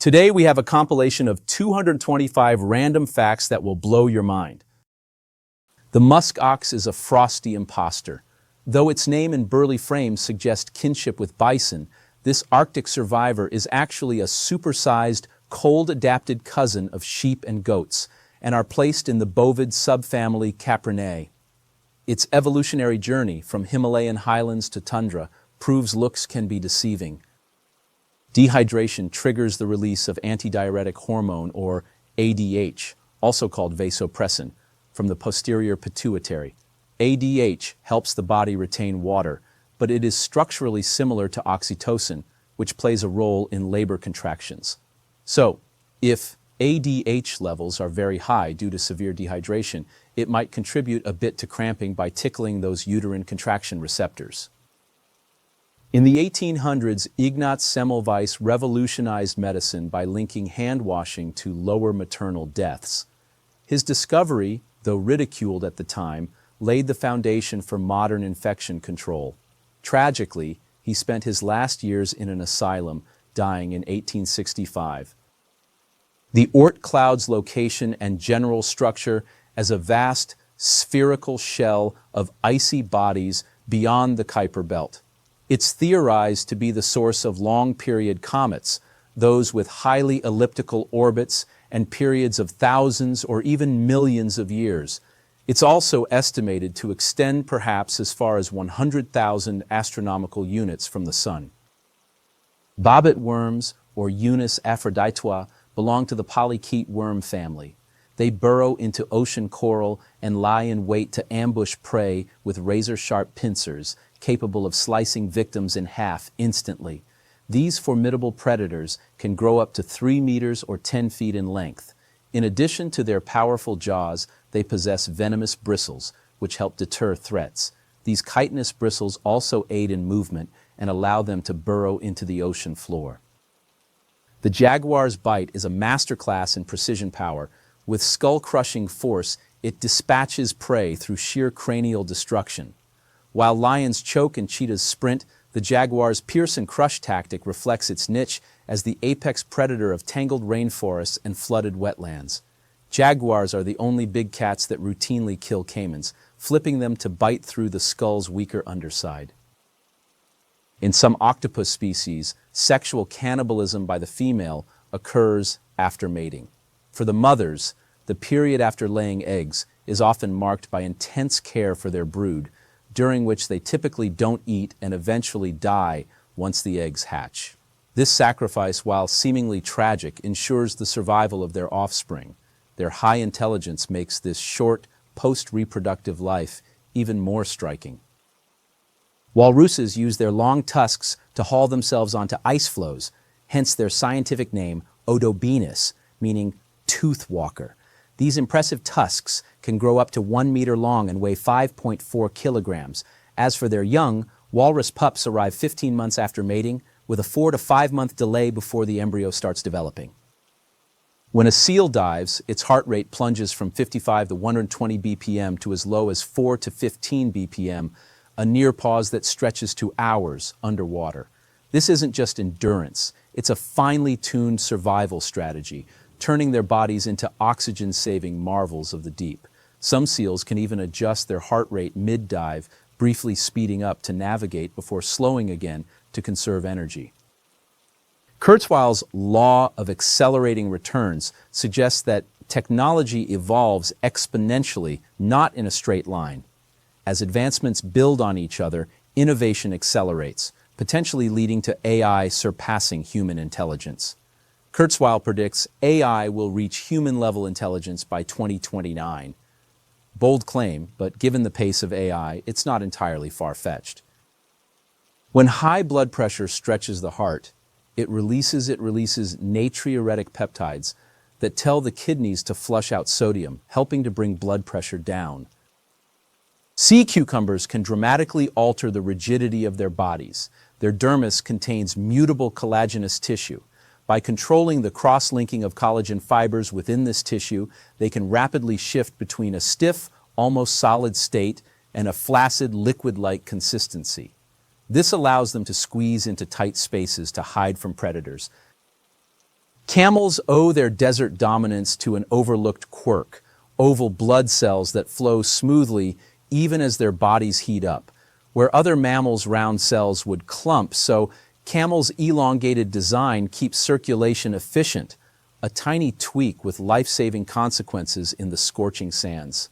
Today we have a compilation of 225 random facts that will blow your mind. The musk ox is a frosty imposter. Though its name and burly frame suggest kinship with bison, this Arctic survivor is actually a supersized, cold-adapted cousin of sheep and goats, and are placed in the bovid subfamily Caprinae. Its evolutionary journey from Himalayan highlands to tundra proves looks can be deceiving. Dehydration triggers the release of antidiuretic hormone, or ADH, also called vasopressin, from the posterior pituitary. ADH helps the body retain water, but it is structurally similar to oxytocin, which plays a role in labor contractions. So, if ADH levels are very high due to severe dehydration, it might contribute a bit to cramping by tickling those uterine contraction receptors. In the 1800s, Ignaz Semmelweis revolutionized medicine by linking hand washing to lower maternal deaths. His discovery, though ridiculed at the time, laid the foundation for modern infection control. Tragically, he spent his last years in an asylum, dying in 1865. The Oort cloud's location and general structure as a vast, spherical shell of icy bodies beyond the Kuiper belt. It's theorized to be the source of long-period comets, those with highly elliptical orbits and periods of thousands or even millions of years. It's also estimated to extend perhaps as far as 100,000 astronomical units from the Sun. Bobbit worms, or Eunice aphroditoa, belong to the polychaete worm family. They burrow into ocean coral and lie in wait to ambush prey with razor-sharp pincers, capable of slicing victims in half instantly. These formidable predators can grow up to 3 meters or 10 feet in length. In addition to their powerful jaws, they possess venomous bristles, which help deter threats. These chitinous bristles also aid in movement and allow them to burrow into the ocean floor. The jaguar's bite is a masterclass in precision power. With skull-crushing force, it dispatches prey through sheer cranial destruction. While lions choke and cheetahs sprint, the jaguar's pierce and crush tactic reflects its niche as the apex predator of tangled rainforests and flooded wetlands. Jaguars are the only big cats that routinely kill caimans, flipping them to bite through the skull's weaker underside. In some octopus species, sexual cannibalism by the female occurs after mating. For the mothers, the period after laying eggs is often marked by intense care for their brood, during which they typically don't eat and eventually die once the eggs hatch. This sacrifice, while seemingly tragic, ensures the survival of their offspring. Their high intelligence makes this short, post-reproductive life even more striking. Walruses use their long tusks to haul themselves onto ice floes, hence their scientific name, Odobenus, meaning tooth walker. These impressive tusks can grow up to 1 meter long and weigh 5.4 kilograms. As for their young, walrus pups arrive 15 months after mating, with a 4 to 5 month delay before the embryo starts developing. When a seal dives, its heart rate plunges from 55 to 120 BPM to as low as 4 to 15 BPM, a near pause that stretches to hours underwater. This isn't just endurance, it's a finely tuned survival strategy, turning their bodies into oxygen-saving marvels of the deep. Some seals can even adjust their heart rate mid-dive, briefly speeding up to navigate before slowing again to conserve energy. Kurzweil's law of accelerating returns suggests that technology evolves exponentially, not in a straight line. As advancements build on each other, innovation accelerates, potentially leading to AI surpassing human intelligence. Kurzweil predicts AI will reach human-level intelligence by 2029. Bold claim, but given the pace of AI, it's not entirely far-fetched. When high blood pressure stretches the heart, it releases natriuretic peptides that tell the kidneys to flush out sodium, helping to bring blood pressure down. Sea cucumbers can dramatically alter the rigidity of their bodies. Their dermis contains mutable collagenous tissue. By controlling the cross-linking of collagen fibers within this tissue, they can rapidly shift between a stiff, almost solid state and a flaccid, liquid-like consistency. This allows them to squeeze into tight spaces to hide from predators. Camels owe their desert dominance to an overlooked quirk: oval blood cells that flow smoothly even as their bodies heat up. Where other mammals' round cells would clump, so camels' elongated design keeps circulation efficient, a tiny tweak with life-saving consequences in the scorching sands.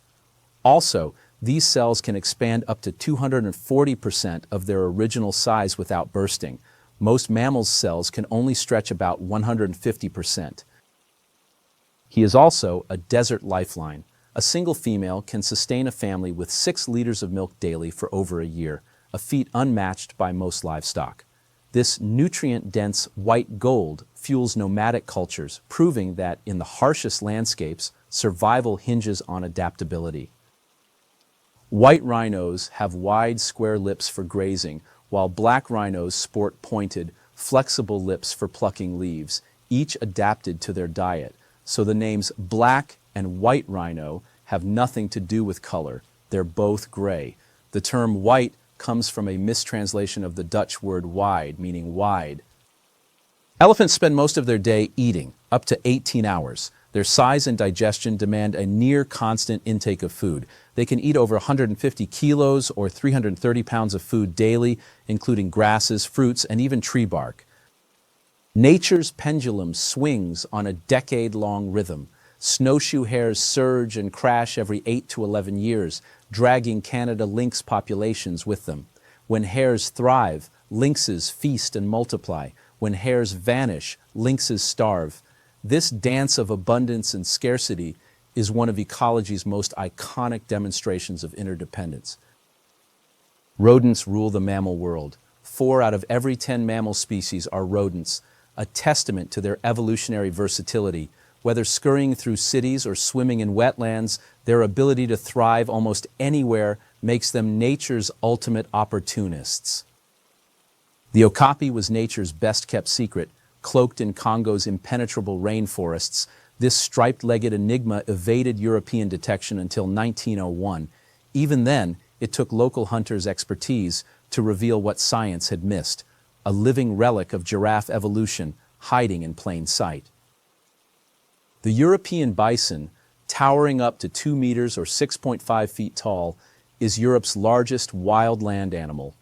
Also, these cells can expand up to 240% of their original size without bursting. Most mammals' cells can only stretch about 150%. He is also a desert lifeline. A single female can sustain a family with 6 liters of milk daily for over a year, a feat unmatched by most livestock. This nutrient-dense white gold fuels nomadic cultures, proving that in the harshest landscapes, survival hinges on adaptability. White rhinos have wide, square lips for grazing, while black rhinos sport pointed, flexible lips for plucking leaves, each adapted to their diet. So the names black and white rhino have nothing to do with color. They're both gray. The term white comes from a mistranslation of the Dutch word wide, meaning wide. Elephants spend most of their day eating, up to 18 hours. Their size and digestion demand a near constant intake of food. They can eat over 150 kilos or 330 pounds of food daily, including grasses, fruits, and even tree bark. Nature's pendulum swings on a decade-long rhythm. Snowshoe hares surge and crash every 8 to 11 years, dragging Canada lynx populations with them. When hares thrive, lynxes feast and multiply. When hares vanish, lynxes starve. This dance of abundance and scarcity is one of ecology's most iconic demonstrations of interdependence. Rodents rule the mammal world. 4 out of every 10 mammal species are rodents, a testament to their evolutionary versatility. Whether scurrying through cities or swimming in wetlands, their ability to thrive almost anywhere makes them nature's ultimate opportunists. The okapi was nature's best-kept secret. Cloaked in Congo's impenetrable rainforests, this striped-legged enigma evaded European detection until 1901. Even then, it took local hunters' expertise to reveal what science had missed: a living relic of giraffe evolution hiding in plain sight. The European bison, towering up to 2 meters or 6.5 feet tall, is Europe's largest wild land animal.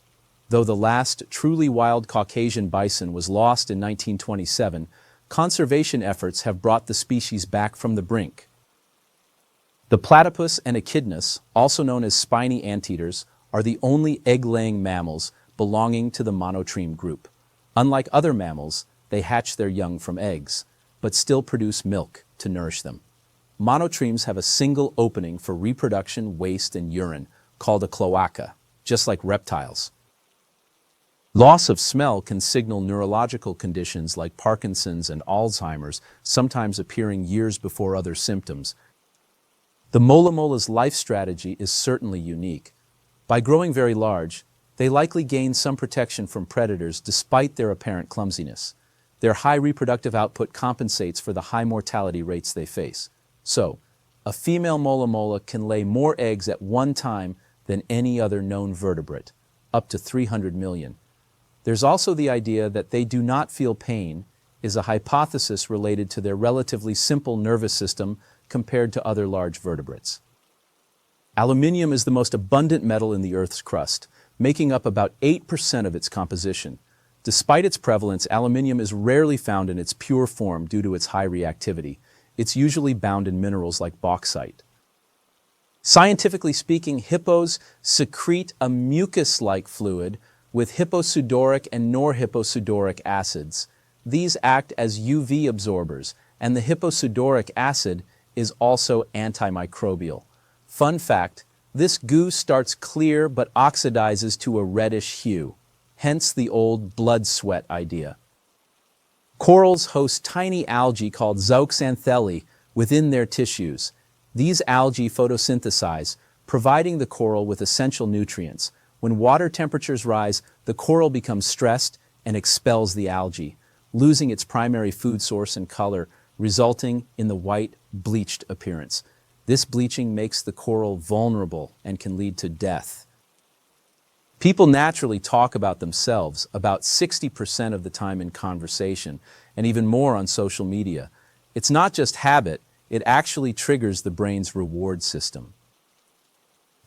Though the last truly wild Caucasian bison was lost in 1927, conservation efforts have brought the species back from the brink. The platypus and echidnas, also known as spiny anteaters, are the only egg-laying mammals belonging to the monotreme group. Unlike other mammals, they hatch their young from eggs, but still produce milk to nourish them. Monotremes have a single opening for reproduction, waste, and urine, called a cloaca, just like reptiles. Loss of smell can signal neurological conditions like Parkinson's and Alzheimer's, sometimes appearing years before other symptoms. The mola mola's life strategy is certainly unique. By growing very large, they likely gain some protection from predators despite their apparent clumsiness. Their high reproductive output compensates for the high mortality rates they face. So, a female mola mola can lay more eggs at one time than any other known vertebrate, up to 300 million. There's also the idea that they do not feel pain, is a hypothesis related to their relatively simple nervous system compared to other large vertebrates. Aluminium is the most abundant metal in the Earth's crust, making up about 8% of its composition. Despite its prevalence, aluminium is rarely found in its pure form due to its high reactivity. It's usually bound in minerals like bauxite. Scientifically speaking, hippos secrete a mucus-like fluid with hipposudoric and norhipposudoric acids. These act as UV absorbers, and the hipposudoric acid is also antimicrobial. Fun fact, this goo starts clear but oxidizes to a reddish hue, hence the old blood sweat idea. Corals host tiny algae called zooxanthellae within their tissues. These algae photosynthesize, providing the coral with essential nutrients. When water temperatures rise, the coral becomes stressed and expels the algae, losing its primary food source and color, resulting in the white, bleached appearance. This bleaching makes the coral vulnerable and can lead to death. People naturally talk about themselves about 60% of the time in conversation, and even more on social media. It's not just habit, it actually triggers the brain's reward system.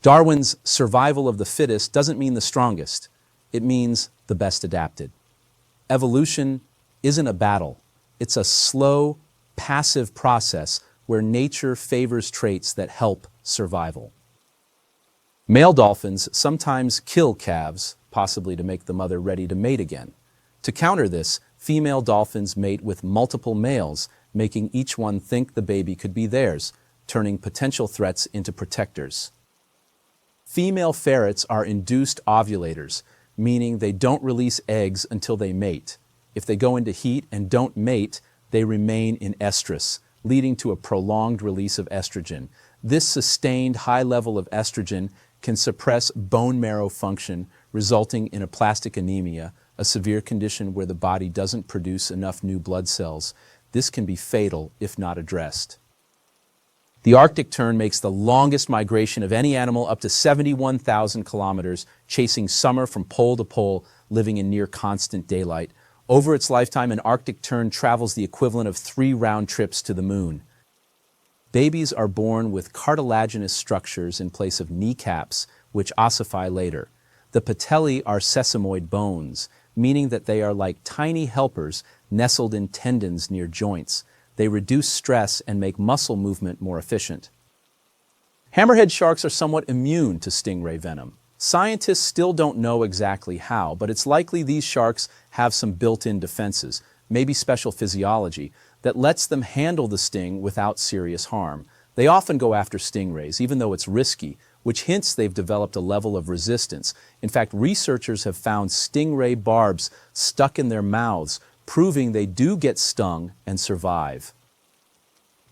Darwin's survival of the fittest doesn't mean the strongest. It means the best adapted. Evolution isn't a battle. It's a slow, passive process where nature favors traits that help survival. Male dolphins sometimes kill calves, possibly to make the mother ready to mate again. To counter this, female dolphins mate with multiple males, making each one think the baby could be theirs, turning potential threats into protectors. Female ferrets are induced ovulators, meaning they don't release eggs until they mate. If they go into heat and don't mate, they remain in estrus, leading to a prolonged release of estrogen. This sustained high level of estrogen can suppress bone marrow function, resulting in aplastic anemia, a severe condition where the body doesn't produce enough new blood cells. This can be fatal if not addressed. The Arctic tern makes the longest migration of any animal, up to 71,000 kilometers, chasing summer from pole to pole, living in near constant daylight. Over its lifetime, an Arctic tern travels the equivalent of 3 round trips to the moon. Babies are born with cartilaginous structures in place of kneecaps, which ossify later. The patellae are sesamoid bones, meaning that they are like tiny helpers nestled in tendons near joints. They reduce stress and make muscle movement more efficient. Hammerhead sharks are somewhat immune to stingray venom. Scientists still don't know exactly how, but it's likely these sharks have some built-in defenses, maybe special physiology, that lets them handle the sting without serious harm. They often go after stingrays, even though it's risky, which hints they've developed a level of resistance. In fact, researchers have found stingray barbs stuck in their mouths, proving they do get stung and survive.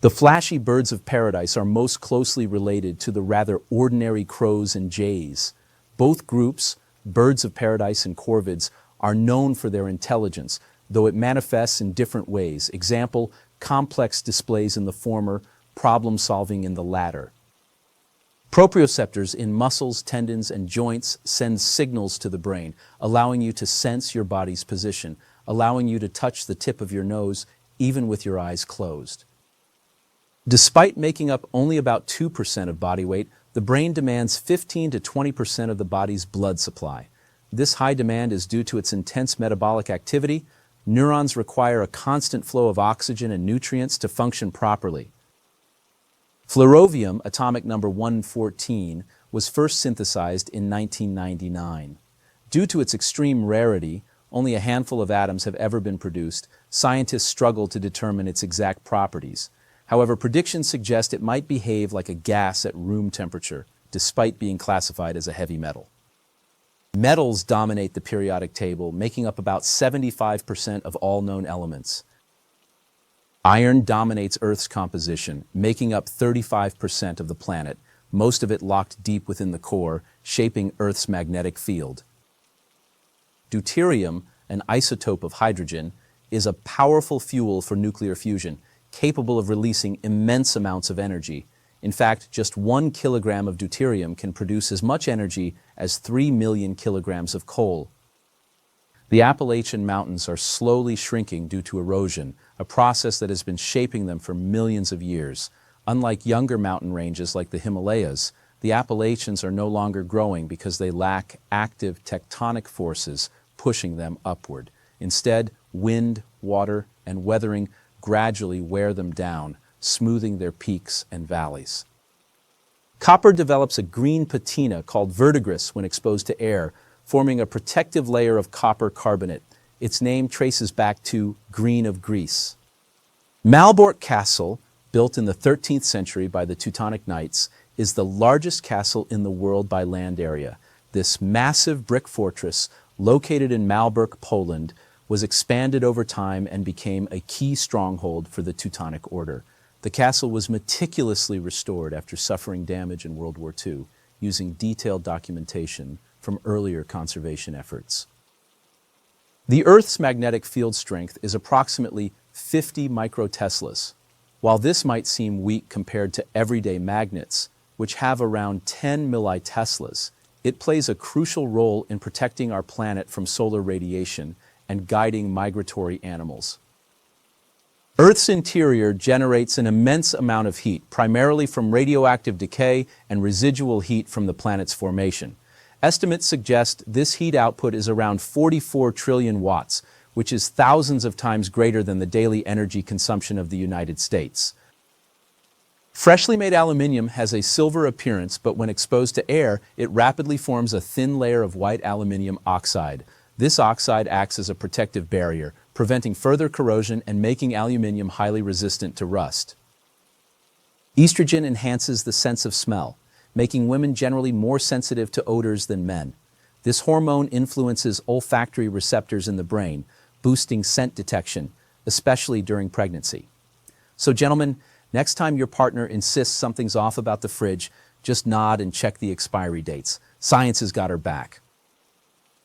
The flashy birds of paradise are most closely related to the rather ordinary crows and jays. Both groups, birds of paradise and corvids, are known for their intelligence, though it manifests in different ways. Example, complex displays in the former, problem solving in the latter. Proprioceptors in muscles, tendons, and joints send signals to the brain, allowing you to sense your body's position, allowing you to touch the tip of your nose even with your eyes closed. Despite making up only about 2% of body weight, the brain demands 15 to 20% of the body's blood supply. This high demand is due to its intense metabolic activity. Neurons require a constant flow of oxygen and nutrients to function properly. Flerovium, atomic number 114, was first synthesized in 1999. Due to its extreme rarity, only a handful of atoms have ever been produced. Scientists struggle to determine its exact properties. However, predictions suggest it might behave like a gas at room temperature, despite being classified as a heavy metal. Metals dominate the periodic table, making up about 75% of all known elements. Iron dominates Earth's composition, making up 35% of the planet, most of it locked deep within the core, shaping Earth's magnetic field. Deuterium, an isotope of hydrogen, is a powerful fuel for nuclear fusion, capable of releasing immense amounts of energy. In fact, just 1 kilogram of deuterium can produce as much energy as 3 million kilograms of coal. The Appalachian Mountains are slowly shrinking due to erosion, a process that has been shaping them for millions of years. Unlike younger mountain ranges like the Himalayas, the Appalachians are no longer growing because they lack active tectonic forces pushing them upward. Instead, wind, water, and weathering gradually wear them down, smoothing their peaks and valleys. Copper develops a green patina called verdigris when exposed to air, forming a protective layer of copper carbonate. Its name traces back to green of Greece. Malbork Castle, built in the 13th century by the Teutonic Knights, is the largest castle in the world by land area. This massive brick fortress, located in Malbork, Poland, was expanded over time and became a key stronghold for the Teutonic Order. The castle was meticulously restored after suffering damage in World War II, using detailed documentation from earlier conservation efforts. The Earth's magnetic field strength is approximately 50 microteslas. While this might seem weak compared to everyday magnets, which have around 10 milliteslas, It plays a crucial role in protecting our planet from solar radiation and guiding migratory animals. Earth's interior generates an immense amount of heat, primarily from radioactive decay and residual heat from the planet's formation. Estimates suggest this heat output is around 44 trillion watts, which is thousands of times greater than the daily energy consumption of the United States. Freshly made aluminium has a silver appearance, but when exposed to air, it rapidly forms a thin layer of white aluminium oxide. This oxide acts as a protective barrier, preventing further corrosion and making aluminium highly resistant to rust. Estrogen enhances the sense of smell, making women generally more sensitive to odors than men. This hormone influences olfactory receptors in the brain, boosting scent detection, especially during pregnancy. So gentlemen, next time your partner insists something's off about the fridge, just nod and check the expiry dates. Science has got her back.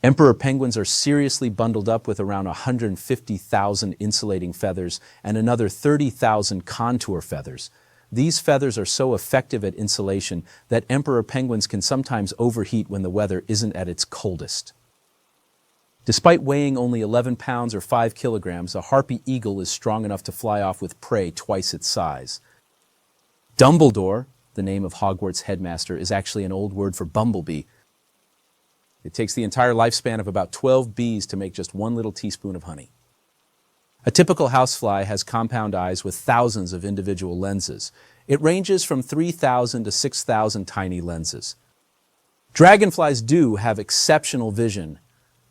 Emperor penguins are seriously bundled up with around 150,000 insulating feathers and another 30,000 contour feathers. These feathers are so effective at insulation that emperor penguins can sometimes overheat when the weather isn't at its coldest. Despite weighing only 11 pounds or 5 kilograms, a harpy eagle is strong enough to fly off with prey twice its size. Dumbledore, the name of Hogwarts headmaster, is actually an old word for bumblebee. It takes the entire lifespan of about 12 bees to make just one little teaspoon of honey. A typical housefly has compound eyes with thousands of individual lenses. It ranges from 3,000 to 6,000 tiny lenses. Dragonflies do have exceptional vision.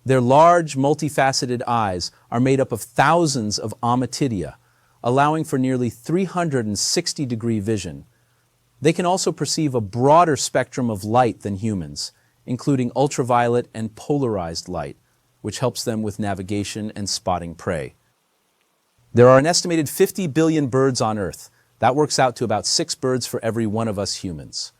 Their large, multifaceted eyes are made up of thousands of ommatidia, allowing for nearly 360-degree vision. They can also perceive a broader spectrum of light than humans, including ultraviolet and polarized light, which helps them with navigation and spotting prey. There are an estimated 50 billion birds on Earth. That works out to about 6 birds for every one of us humans.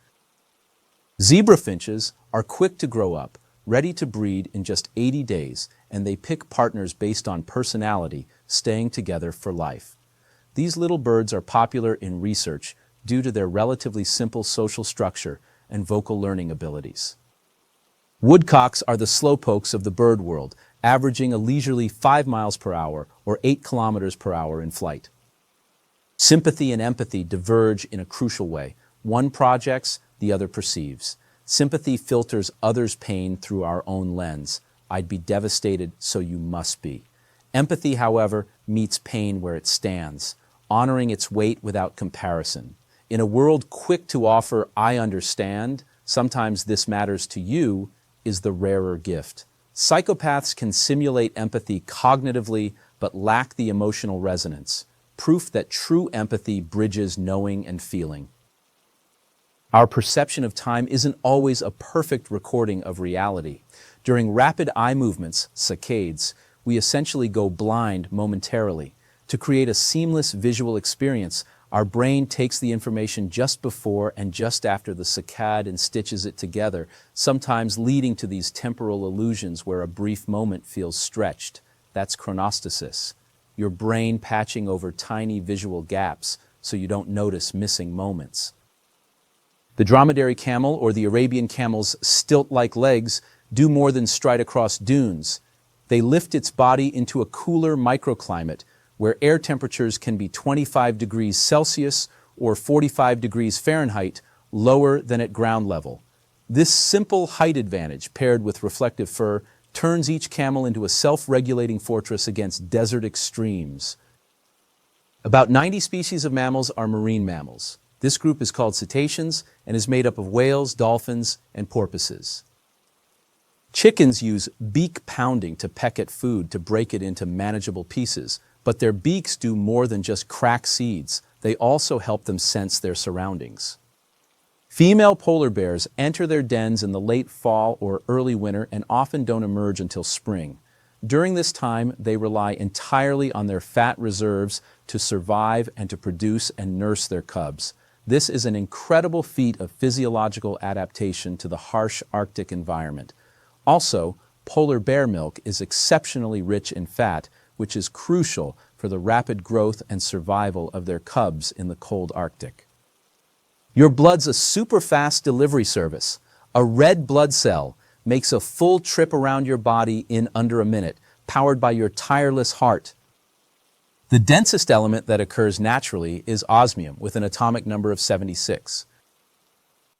Zebra finches are quick to grow up, ready to breed in just 80 days, and they pick partners based on personality, staying together for life. These little birds are popular in research due to their relatively simple social structure and vocal learning abilities. Woodcocks are the slowpokes of the bird world, averaging a leisurely 5 miles per hour or 8 kilometers per hour in flight. Sympathy and empathy diverge in a crucial way. One projects, the other perceives. Sympathy filters others' pain through our own lens. I'd be devastated, so you must be. Empathy, however, meets pain where it stands, honoring its weight without comparison. In a world quick to offer, I understand, sometimes this matters to you, is the rarer gift. Psychopaths can simulate empathy cognitively, but lack the emotional resonance, proof that true empathy bridges knowing and feeling. Our perception of time isn't always a perfect recording of reality. During rapid eye movements, saccades, we essentially go blind momentarily. To create a seamless visual experience, our brain takes the information just before and just after the saccade and stitches it together, sometimes leading to these temporal illusions where a brief moment feels stretched. That's chronostasis, your brain patching over tiny visual gaps so you don't notice missing moments. The dromedary camel, or the Arabian camel's stilt-like legs, do more than stride across dunes. They lift its body into a cooler microclimate where air temperatures can be 25 degrees Celsius or 45 degrees Fahrenheit lower than at ground level. This simple height advantage, paired with reflective fur, turns each camel into a self-regulating fortress against desert extremes. About 90 species of mammals are marine mammals. This group is called cetaceans and is made up of whales, dolphins, and porpoises. Chickens use beak pounding to peck at food to break it into manageable pieces, but their beaks do more than just crack seeds. They also help them sense their surroundings. Female polar bears enter their dens in the late fall or early winter and often don't emerge until spring. During this time, they rely entirely on their fat reserves to survive and to produce and nurse their cubs. This is an incredible feat of physiological adaptation to the harsh Arctic environment. Also, polar bear milk is exceptionally rich in fat, which is crucial for the rapid growth and survival of their cubs in the cold Arctic. Your blood's a super fast delivery service. A red blood cell makes a full trip around your body in under a minute, powered by your tireless heart. The densest element that occurs naturally is osmium, with an atomic number of 76.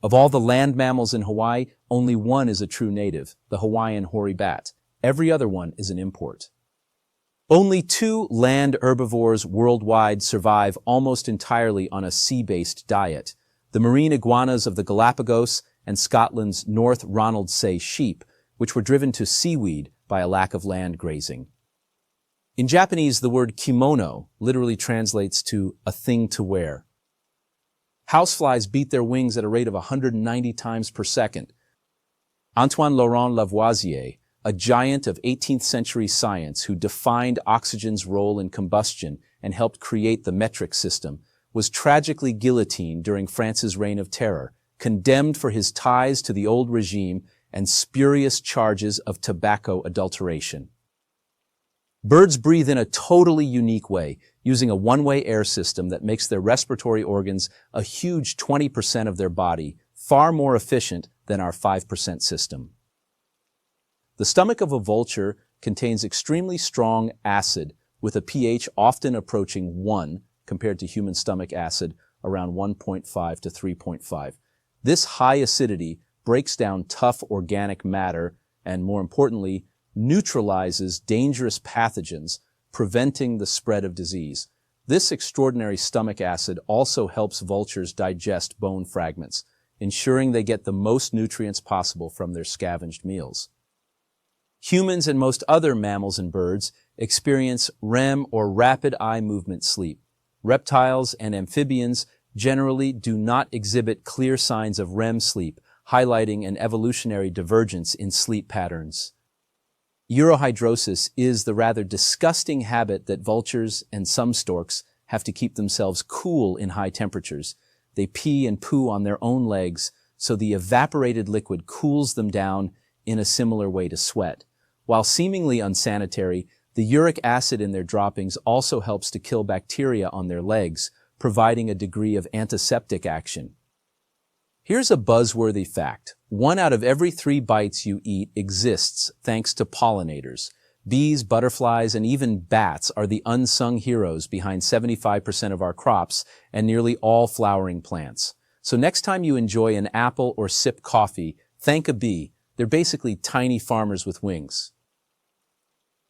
Of all the land mammals in Hawaii, only one is a true native, the Hawaiian hoary bat. Every other one is an import. Only 2 land herbivores worldwide survive almost entirely on a sea-based diet: the marine iguanas of the Galapagos and Scotland's North Ronaldsay sheep, which were driven to seaweed by a lack of land grazing. In Japanese, the word kimono literally translates to a thing to wear. Houseflies beat their wings at a rate of 190 times per second. Antoine Laurent Lavoisier, a giant of 18th century science who defined oxygen's role in combustion and helped create the metric system, was tragically guillotined during France's reign of terror, condemned for his ties to the old regime and spurious charges of tobacco adulteration. Birds breathe in a totally unique way, using a one-way air system that makes their respiratory organs a huge 20% of their body, far more efficient than our 5% system. The stomach of a vulture contains extremely strong acid with a pH often approaching 1 compared to human stomach acid around 1.5 to 3.5. This high acidity breaks down tough organic matter and, more importantly, neutralizes dangerous pathogens, preventing the spread of disease. This extraordinary stomach acid also helps vultures digest bone fragments, ensuring they get the most nutrients possible from their scavenged meals. Humans and most other mammals and birds experience REM or rapid eye movement sleep. Reptiles and amphibians generally do not exhibit clear signs of REM sleep, highlighting an evolutionary divergence in sleep patterns. Eurohydrosis is the rather disgusting habit that vultures and some storks have to keep themselves cool in high temperatures. They pee and poo on their own legs, so the evaporated liquid cools them down in a similar way to sweat. While seemingly unsanitary, the uric acid in their droppings also helps to kill bacteria on their legs, providing a degree of antiseptic action. Here's a buzzworthy fact. 1 out of every 3 bites you eat exists thanks to pollinators. Bees, butterflies, and even bats are the unsung heroes behind 75% of our crops and nearly all flowering plants. So next time you enjoy an apple or sip coffee, thank a bee. They're basically tiny farmers with wings.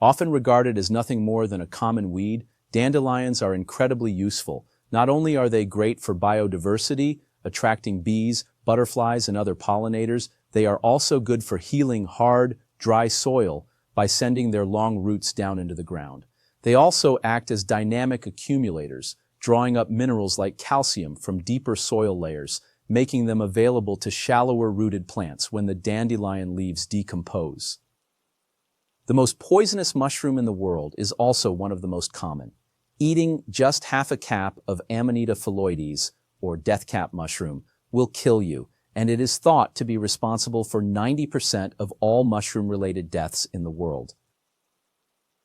Often regarded as nothing more than a common weed, dandelions are incredibly useful. Not only are they great for biodiversity, attracting bees, butterflies, and other pollinators, they are also good for healing hard, dry soil by sending their long roots down into the ground. They also act as dynamic accumulators, drawing up minerals like calcium from deeper soil layers, making them available to shallower-rooted plants when the dandelion leaves decompose. The most poisonous mushroom in the world is also one of the most common. Eating just half a cap of Amanita phalloides, or death cap mushroom, will kill you, and it is thought to be responsible for 90% of all mushroom-related deaths in the world.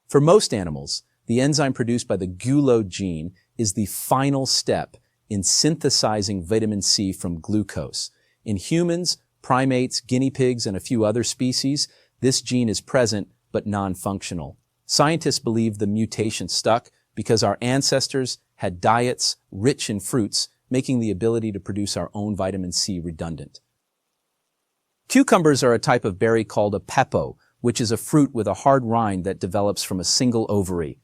For most animals, the enzyme produced by the gulo gene is the final step in synthesizing vitamin C from glucose. In humans, primates, guinea pigs, and a few other species, this gene is present but non-functional. Scientists believe the mutation stuck because our ancestors had diets rich in fruits, making the ability to produce our own vitamin C redundant. Cucumbers are a type of berry called a pepo, which is a fruit with a hard rind that develops from a single ovary.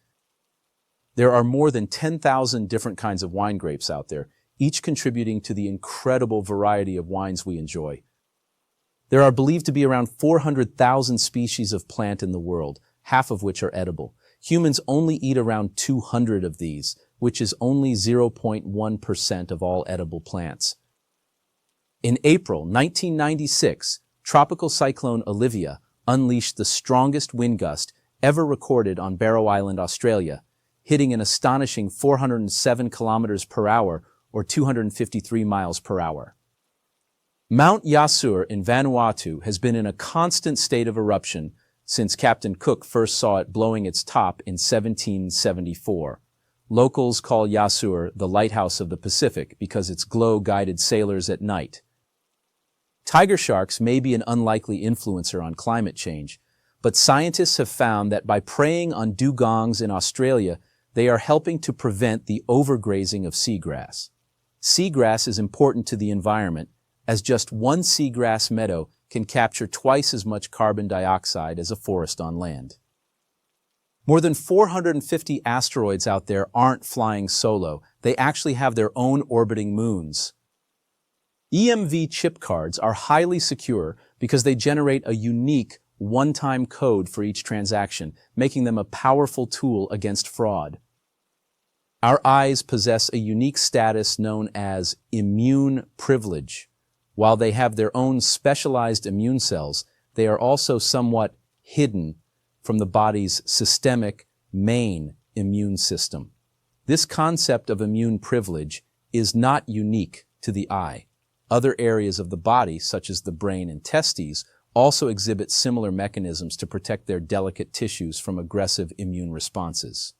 There are more than 10,000 different kinds of wine grapes out there, each contributing to the incredible variety of wines we enjoy. There are believed to be around 400,000 species of plant in the world, half of which are edible. Humans only eat around 200 of these, which is only 0.1% of all edible plants. In April 1996, tropical cyclone Olivia unleashed the strongest wind gust ever recorded on Barrow Island, Australia, hitting an astonishing 407 kilometers per hour or 253 miles per hour. Mount Yasur in Vanuatu has been in a constant state of eruption since Captain Cook first saw it blowing its top in 1774. Locals call Yasur the lighthouse of the Pacific because its glow guided sailors at night. Tiger sharks may be an unlikely influencer on climate change, but scientists have found that by preying on dugongs in Australia, they are helping to prevent the overgrazing of seagrass. Seagrass is important to the environment, as just one seagrass meadow can capture twice as much carbon dioxide as a forest on land. More than 450 asteroids out there aren't flying solo. They actually have their own orbiting moons. EMV chip cards are highly secure because they generate a unique one-time code for each transaction, making them a powerful tool against fraud. Our eyes possess a unique status known as immune privilege. While they have their own specialized immune cells, they are also somewhat hidden from the body's systemic main immune system. This concept of immune privilege is not unique to the eye. Other areas of the body, such as the brain and testes, also exhibit similar mechanisms to protect their delicate tissues from aggressive immune responses.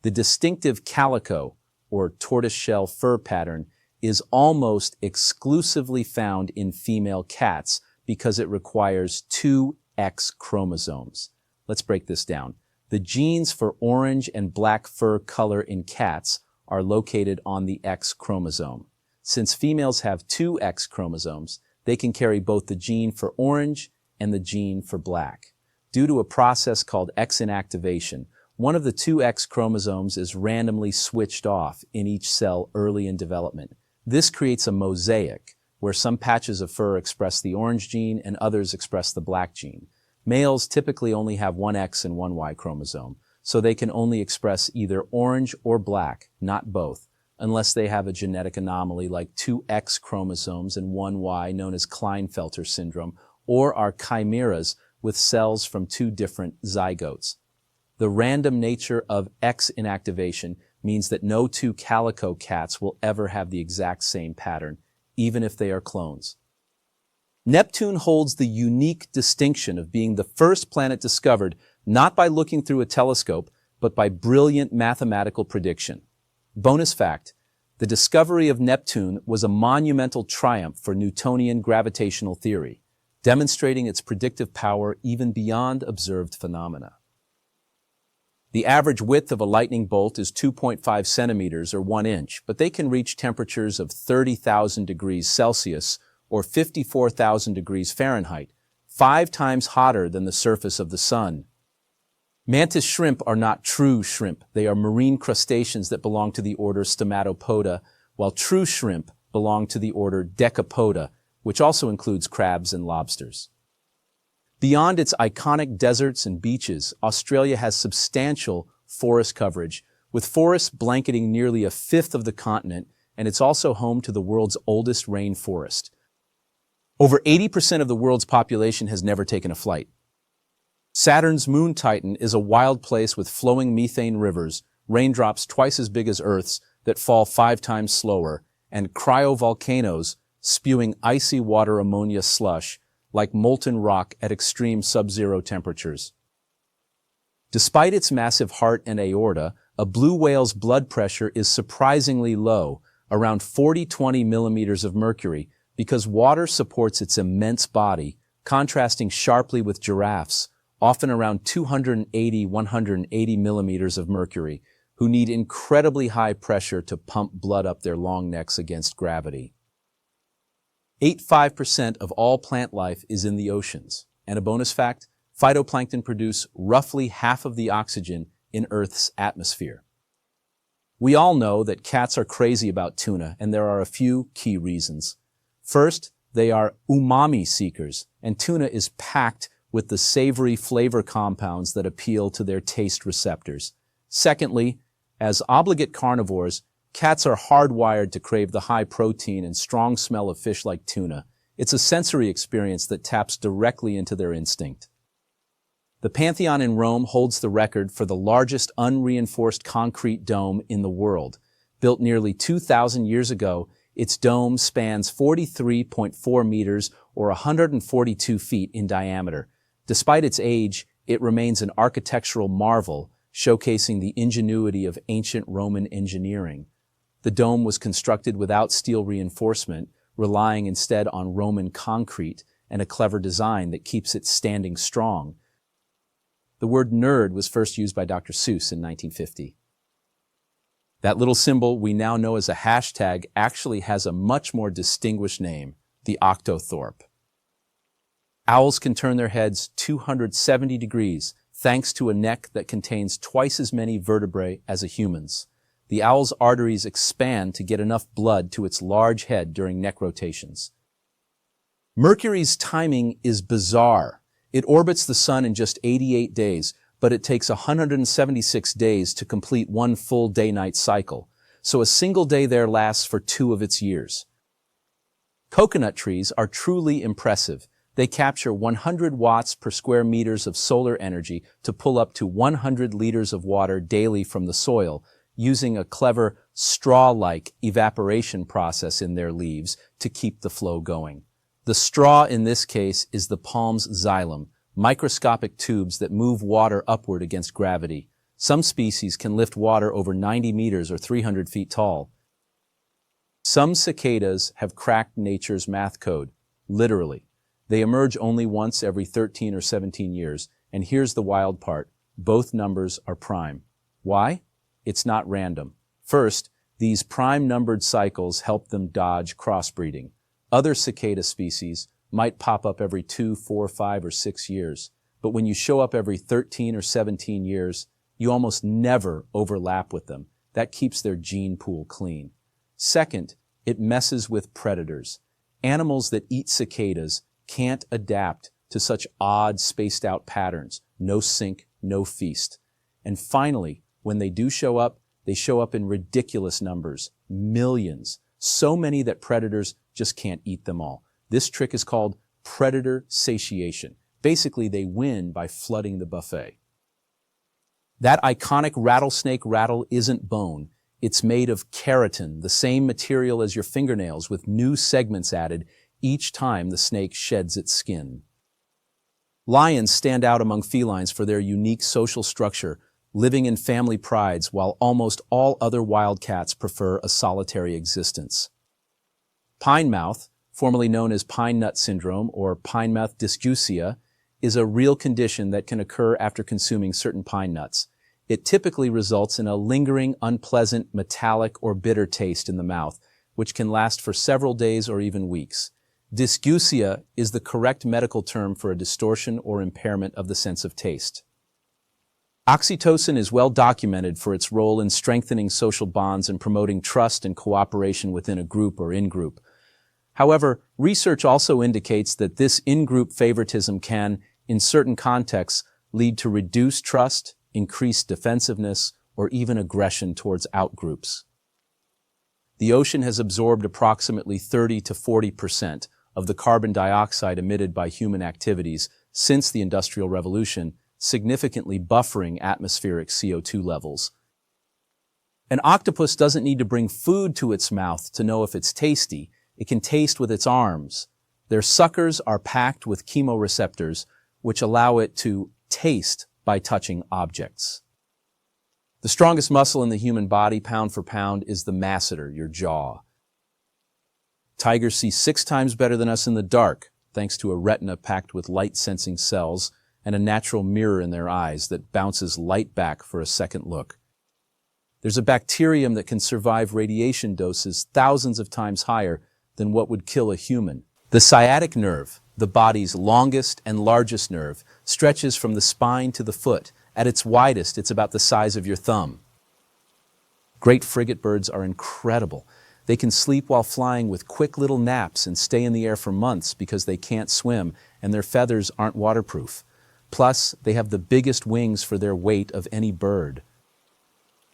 The distinctive calico, or tortoiseshell fur pattern, is almost exclusively found in female cats because it requires two X chromosomes. Let's break this down. The genes for orange and black fur color in cats are located on the X chromosome. Since females have two X chromosomes, they can carry both the gene for orange and the gene for black. Due to a process called X inactivation, one of the two X chromosomes is randomly switched off in each cell early in development. This creates a mosaic, where some patches of fur express the orange gene and others express the black gene. Males typically only have one X and one Y chromosome, so they can only express either orange or black, not both, unless they have a genetic anomaly like two X chromosomes and one Y known as Klinefelter syndrome, or are chimeras with cells from two different zygotes. The random nature of X inactivation means that no two calico cats will ever have the exact same pattern, even if they are clones. Neptune holds the unique distinction of being the first planet discovered not by looking through a telescope, but by brilliant mathematical prediction. Bonus fact, the discovery of Neptune was a monumental triumph for Newtonian gravitational theory, demonstrating its predictive power even beyond observed phenomena. The average width of a lightning bolt is 2.5 centimeters or 1 inch, but they can reach temperatures of 30,000 degrees Celsius or 54,000 degrees Fahrenheit, 5 times hotter than the surface of the sun. Mantis shrimp are not true shrimp. They are marine crustaceans that belong to the order Stomatopoda, while true shrimp belong to the order Decapoda, which also includes crabs and lobsters. Beyond its iconic deserts and beaches, Australia has substantial forest coverage, with forests blanketing nearly a fifth of the continent, and it's also home to the world's oldest rainforest. Over 80% of the world's population has never taken a flight. Saturn's moon Titan is a wild place with flowing methane rivers, raindrops twice as big as Earth's that fall 5 times slower, and cryovolcanoes spewing icy water ammonia slush like molten rock at extreme sub-zero temperatures. Despite its massive heart and aorta, a blue whale's blood pressure is surprisingly low, around 40-20 millimeters of mercury, because water supports its immense body, contrasting sharply with giraffes, often around 280-180 millimeters of mercury, who need incredibly high pressure to pump blood up their long necks against gravity. 85% of all plant life is in the oceans. And a bonus fact, phytoplankton produce roughly half of the oxygen in Earth's atmosphere. We all know that cats are crazy about tuna, and there are a few key reasons. First, they are umami seekers, and tuna is packed with the savory flavor compounds that appeal to their taste receptors. Secondly, as obligate carnivores, cats are hardwired to crave the high protein and strong smell of fish like tuna. It's a sensory experience that taps directly into their instinct. The Pantheon in Rome holds the record for the largest unreinforced concrete dome in the world. Built nearly 2,000 years ago, its dome spans 43.4 meters or 142 feet in diameter. Despite its age, it remains an architectural marvel, showcasing the ingenuity of ancient Roman engineering. The dome was constructed without steel reinforcement, relying instead on Roman concrete and a clever design that keeps it standing strong. The word nerd was first used by Dr. Seuss in 1950. That little symbol we now know as a hashtag actually has a much more distinguished name, the octothorpe. Owls can turn their heads 270 degrees thanks to a neck that contains twice as many vertebrae as a human's. The owl's arteries expand to get enough blood to its large head during neck rotations. Mercury's timing is bizarre. It orbits the sun in just 88 days, but it takes 176 days to complete one full day-night cycle, so a single day there lasts for 2 of its years. Coconut trees are truly impressive. They capture 100 watts per square meters of solar energy to pull up to 100 liters of water daily from the soil, using a clever straw-like evaporation process in their leaves to keep the flow going. The straw in this case is the palm's xylem, microscopic tubes that move water upward against gravity. Some species can lift water over 90 meters or 300 feet tall. Some cicadas have cracked nature's math code, literally. They emerge only once every 13 or 17 years, and here's the wild part. Both numbers are prime. Why? It's not random. First, these prime-numbered cycles help them dodge crossbreeding. Other cicada species might pop up every 2, 4, 5, or 6 years, but when you show up every 13 or 17 years, you almost never overlap with them. That keeps their gene pool clean. Second, it messes with predators. Animals that eat cicadas can't adapt to such odd, spaced-out patterns. No sink, no feast. And finally, when they do show up, they show up in ridiculous numbers, millions, so many that predators just can't eat them all. This trick is called predator satiation. Basically, they win by flooding the buffet. That iconic rattlesnake rattle isn't bone. It's made of keratin, the same material as your fingernails, with new segments added each time the snake sheds its skin. Lions stand out among felines for their unique social structure, living in family prides while almost all other wild cats prefer a solitary existence. Pine mouth, formerly known as pine nut syndrome or pine mouth dysgeusia, is a real condition that can occur after consuming certain pine nuts. It typically results in a lingering, unpleasant, metallic, or bitter taste in the mouth, which can last for several days or even weeks. Dysgeusia is the correct medical term for a distortion or impairment of the sense of taste. Oxytocin is well documented for its role in strengthening social bonds and promoting trust and cooperation within a group or in-group. However, research also indicates that this in-group favoritism can, in certain contexts, lead to reduced trust, increased defensiveness, or even aggression towards outgroups. The ocean has absorbed approximately 30 to 40% of the carbon dioxide emitted by human activities since the Industrial Revolution, significantly buffering atmospheric CO2 levels. An octopus doesn't need to bring food to its mouth to know if it's tasty. It can taste with its arms. Their suckers are packed with chemoreceptors, which allow it to taste by touching objects. The strongest muscle in the human body, pound for pound, is the masseter, your jaw. Tigers see 6 times better than us in the dark, thanks to a retina packed with light-sensing cells and a natural mirror in their eyes that bounces light back for a second look. There's a bacterium that can survive radiation doses thousands of times higher than what would kill a human. The sciatic nerve, the body's longest and largest nerve, stretches from the spine to the foot. At its widest, it's about the size of your thumb. Great frigate birds are incredible. They can sleep while flying with quick little naps and stay in the air for months because they can't swim and their feathers aren't waterproof. Plus, they have the biggest wings for their weight of any bird.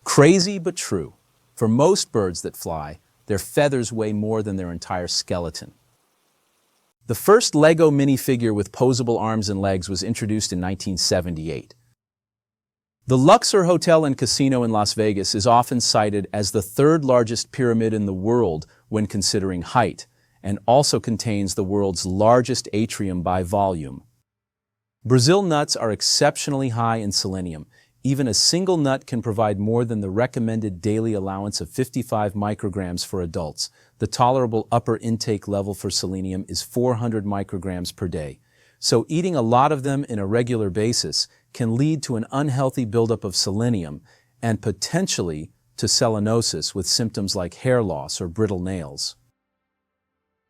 Crazy but true. For most birds that fly, their feathers weigh more than their entire skeleton. The first Lego minifigure with posable arms and legs was introduced in 1978. The Luxor Hotel and Casino in Las Vegas is often cited as the 3rd largest pyramid in the world when considering height, and also contains the world's largest atrium by volume. Brazil nuts are exceptionally high in selenium. Even a single nut can provide more than the recommended daily allowance of 55 micrograms for adults. The tolerable upper intake level for selenium is 400 micrograms per day. So eating a lot of them in a regular basis can lead to an unhealthy buildup of selenium and potentially to selenosis with symptoms like hair loss or brittle nails.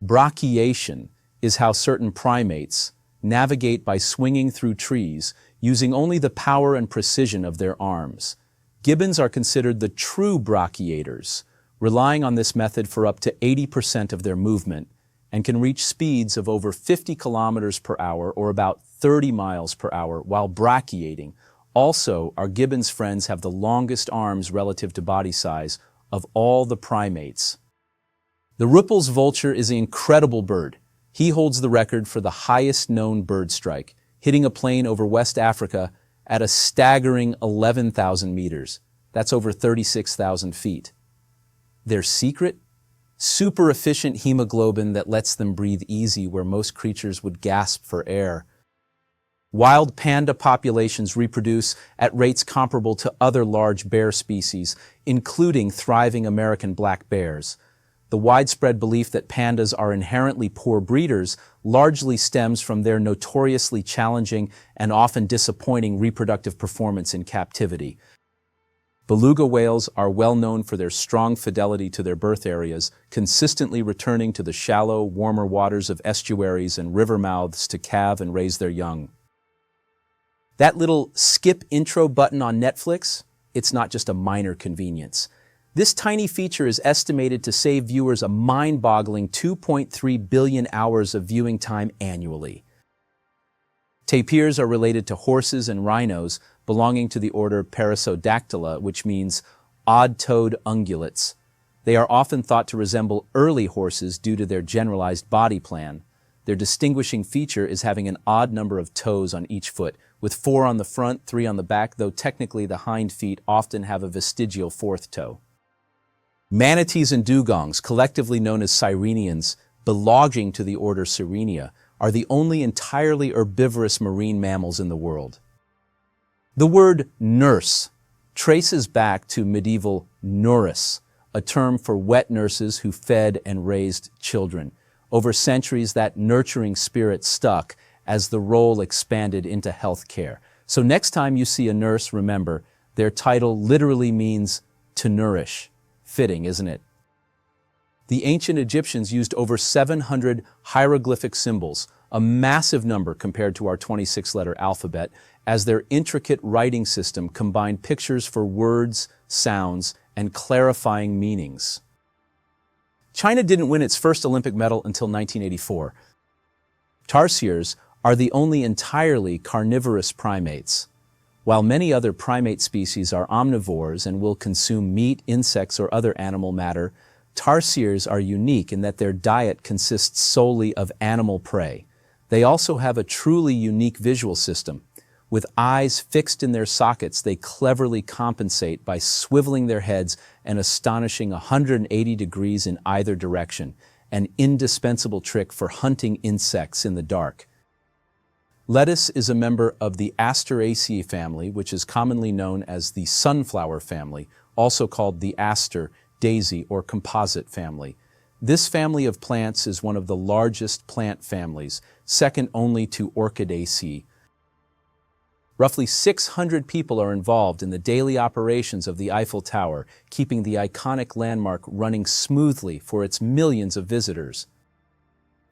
Brachiation is how certain primates navigate by swinging through trees using only the power and precision of their arms. Gibbons are considered the true brachiators, relying on this method for up to 80% of their movement, and can reach speeds of over 50 kilometers per hour or about 30 miles per hour while brachiating. Also, our gibbon's friends have the longest arms relative to body size of all the primates. The Ruppel's vulture is an incredible bird. He holds the record for the highest known bird strike, hitting a plane over West Africa at a staggering 11,000 meters. That's over 36,000 feet. Their secret? Super efficient hemoglobin that lets them breathe easy where most creatures would gasp for air. Wild panda populations reproduce at rates comparable to other large bear species, including thriving American black bears. The widespread belief that pandas are inherently poor breeders largely stems from their notoriously challenging and often disappointing reproductive performance in captivity. Beluga whales are well known for their strong fidelity to their birth areas, consistently returning to the shallow, warmer waters of estuaries and river mouths to calve and raise their young. That little skip intro button on Netflix, it's not just a minor convenience. This tiny feature is estimated to save viewers a mind-boggling 2.3 billion hours of viewing time annually. Tapirs are related to horses and rhinos, belonging to the order Perissodactyla, which means odd-toed ungulates. They are often thought to resemble early horses due to their generalized body plan. Their distinguishing feature is having an odd number of toes on each foot, with 4 on the front, 3 on the back, though technically the hind feet often have a vestigial 4th toe. Manatees and dugongs, collectively known as sirenians, belonging to the order Sirenia, are the only entirely herbivorous marine mammals in the world. The word nurse traces back to medieval nurse, a term for wet nurses who fed and raised children. Over centuries, that nurturing spirit stuck as the role expanded into health care. So next time you see a nurse, remember, their title literally means to nourish. Fitting, isn't it? The ancient Egyptians used over 700 hieroglyphic symbols, a massive number compared to our 26-letter alphabet, as their intricate writing system combined pictures for words, sounds, and clarifying meanings. China didn't win its first Olympic medal until 1984. Tarsiers are the only entirely carnivorous primates. While many other primate species are omnivores and will consume meat, insects, or other animal matter, tarsiers are unique in that their diet consists solely of animal prey. They also have a truly unique visual system. With eyes fixed in their sockets, they cleverly compensate by swiveling their heads an astonishing 180 degrees in either direction, an indispensable trick for hunting insects in the dark. Lettuce is a member of the Asteraceae family, which is commonly known as the sunflower family, also called the aster, daisy, or composite family. This family of plants is one of the largest plant families, second only to Orchidaceae. Roughly 600 people are involved in the daily operations of the Eiffel Tower, keeping the iconic landmark running smoothly for its millions of visitors.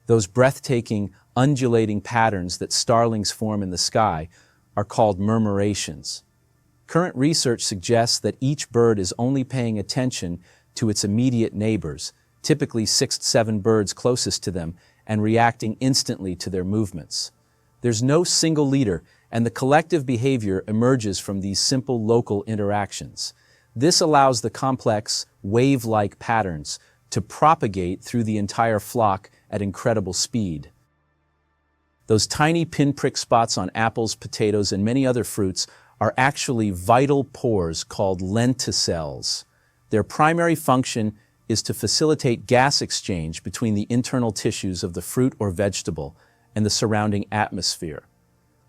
Those breathtaking, undulating patterns that starlings form in the sky are called murmurations. Current research suggests that each bird is only paying attention to its immediate neighbors, typically 6 to 7 birds closest to them, and reacting instantly to their movements. There's no single leader, and the collective behavior emerges from these simple local interactions. This allows the complex, wave-like patterns to propagate through the entire flock at incredible speed. Those tiny pinprick spots on apples, potatoes, and many other fruits are actually vital pores called lenticels. Their primary function is to facilitate gas exchange between the internal tissues of the fruit or vegetable and the surrounding atmosphere.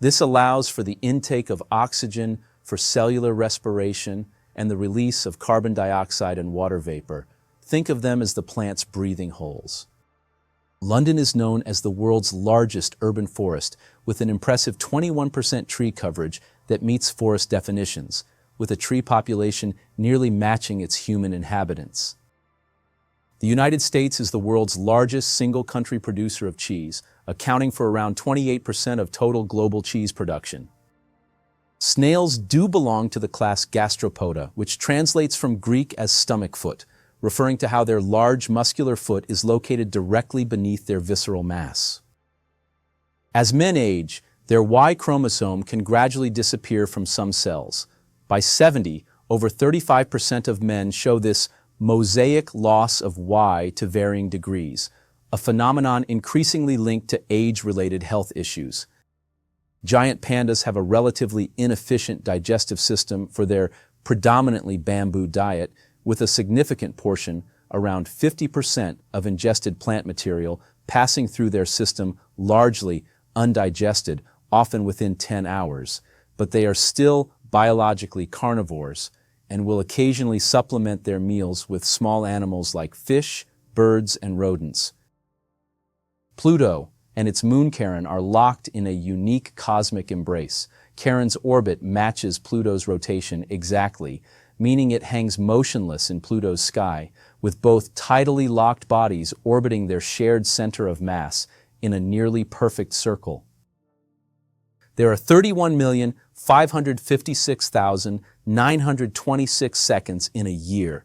This allows for the intake of oxygen for cellular respiration and the release of carbon dioxide and water vapor. Think of them as the plant's breathing holes. London is known as the world's largest urban forest, with an impressive 21% tree coverage that meets forest definitions, with a tree population nearly matching its human inhabitants. The United States is the world's largest single-country producer of cheese, accounting for around 28% of total global cheese production. Snails do belong to the class Gastropoda, which translates from Greek as stomach foot, referring to how their large muscular foot is located directly beneath their visceral mass. As men age, their Y chromosome can gradually disappear from some cells. By 70, over 35% of men show this mosaic loss of Y to varying degrees, a phenomenon increasingly linked to age-related health issues. Giant pandas have a relatively inefficient digestive system for their predominantly bamboo diet, with a significant portion, around 50% of ingested plant material, passing through their system largely undigested, often within 10 hours. But they are still biologically carnivores and will occasionally supplement their meals with small animals like fish, birds, and rodents. Pluto and its moon Charon are locked in a unique cosmic embrace. Charon's orbit matches Pluto's rotation exactly, meaning it hangs motionless in Pluto's sky, with both tidally locked bodies orbiting their shared center of mass in a nearly perfect circle. There are 31,556,926 seconds in a year.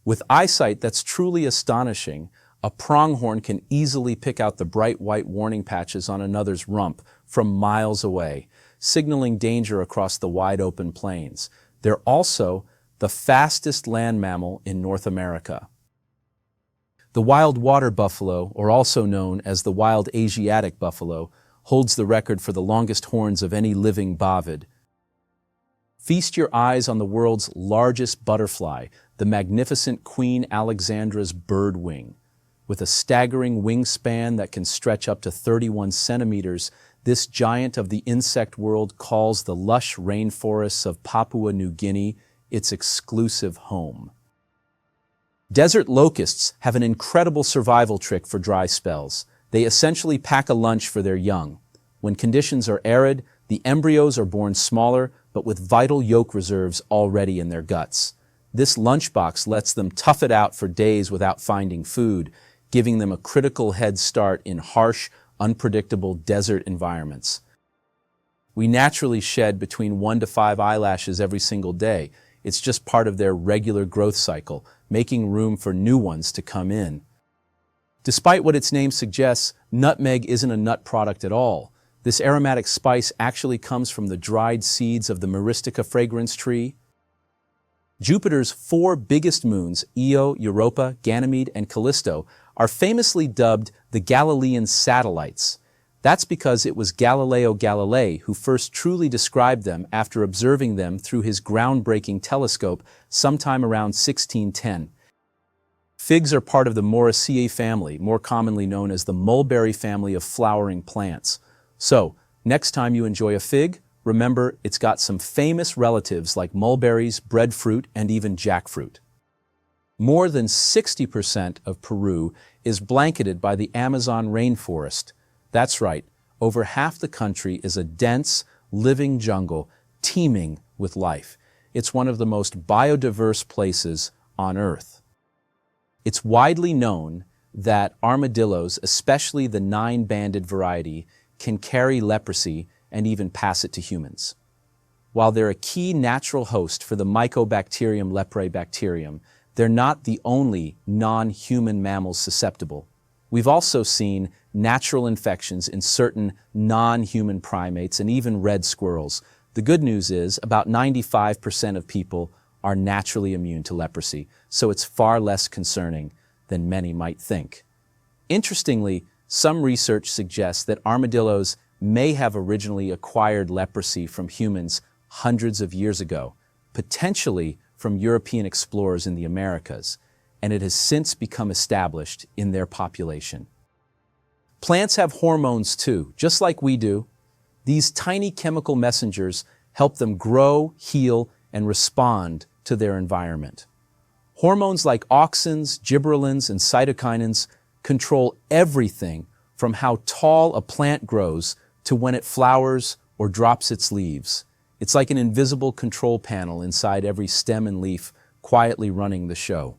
With eyesight that's truly astonishing, a pronghorn can easily pick out the bright white warning patches on another's rump from miles away, signaling danger across the wide-open plains. They're also the fastest land mammal in North America. The wild water buffalo, or also known as the wild Asiatic buffalo, holds the record for the longest horns of any living bovid. Feast your eyes on the world's largest butterfly, the magnificent Queen Alexandra's birdwing. With a staggering wingspan that can stretch up to 31 centimeters, this giant of the insect world calls the lush rainforests of Papua New Guinea its exclusive home. Desert locusts have an incredible survival trick for dry spells. They essentially pack a lunch for their young. When conditions are arid, the embryos are born smaller, but with vital yolk reserves already in their guts. This lunchbox lets them tough it out for days without finding food, giving them a critical head start in harsh, unpredictable desert environments. We naturally shed between 1 to 5 eyelashes every single day. It's just part of their regular growth cycle, making room for new ones to come in. Despite what its name suggests, nutmeg isn't a nut product at all. This aromatic spice actually comes from the dried seeds of the Myristica fragrance tree. Jupiter's 4 biggest moons, Io, Europa, Ganymede, and Callisto, are famously dubbed the Galilean satellites. That's because it was Galileo Galilei who first truly described them after observing them through his groundbreaking telescope sometime around 1610. Figs are part of the Moraceae family, more commonly known as the mulberry family of flowering plants. So, next time you enjoy a fig, remember it's got some famous relatives like mulberries, breadfruit, and even jackfruit. More than 60% of Peru is blanketed by the Amazon rainforest. That's right, over half the country is a dense, living jungle teeming with life. It's one of the most biodiverse places on Earth. It's widely known that armadillos, especially the 9-banded variety, can carry leprosy and even pass it to humans. While they're a key natural host for the Mycobacterium leprae bacterium, they're not the only non-human mammals susceptible. We've also seen natural infections in certain non-human primates and even red squirrels. The good news is about 95% of people are naturally immune to leprosy, so it's far less concerning than many might think. Interestingly, some research suggests that armadillos may have originally acquired leprosy from humans hundreds of years ago, potentially from European explorers in the Americas, and it has since become established in their population. Plants have hormones too, just like we do. These tiny chemical messengers help them grow, heal, and respond to their environment. Hormones like auxins, gibberellins, and cytokinins control everything from how tall a plant grows to when it flowers or drops its leaves. It's like an invisible control panel inside every stem and leaf, quietly running the show.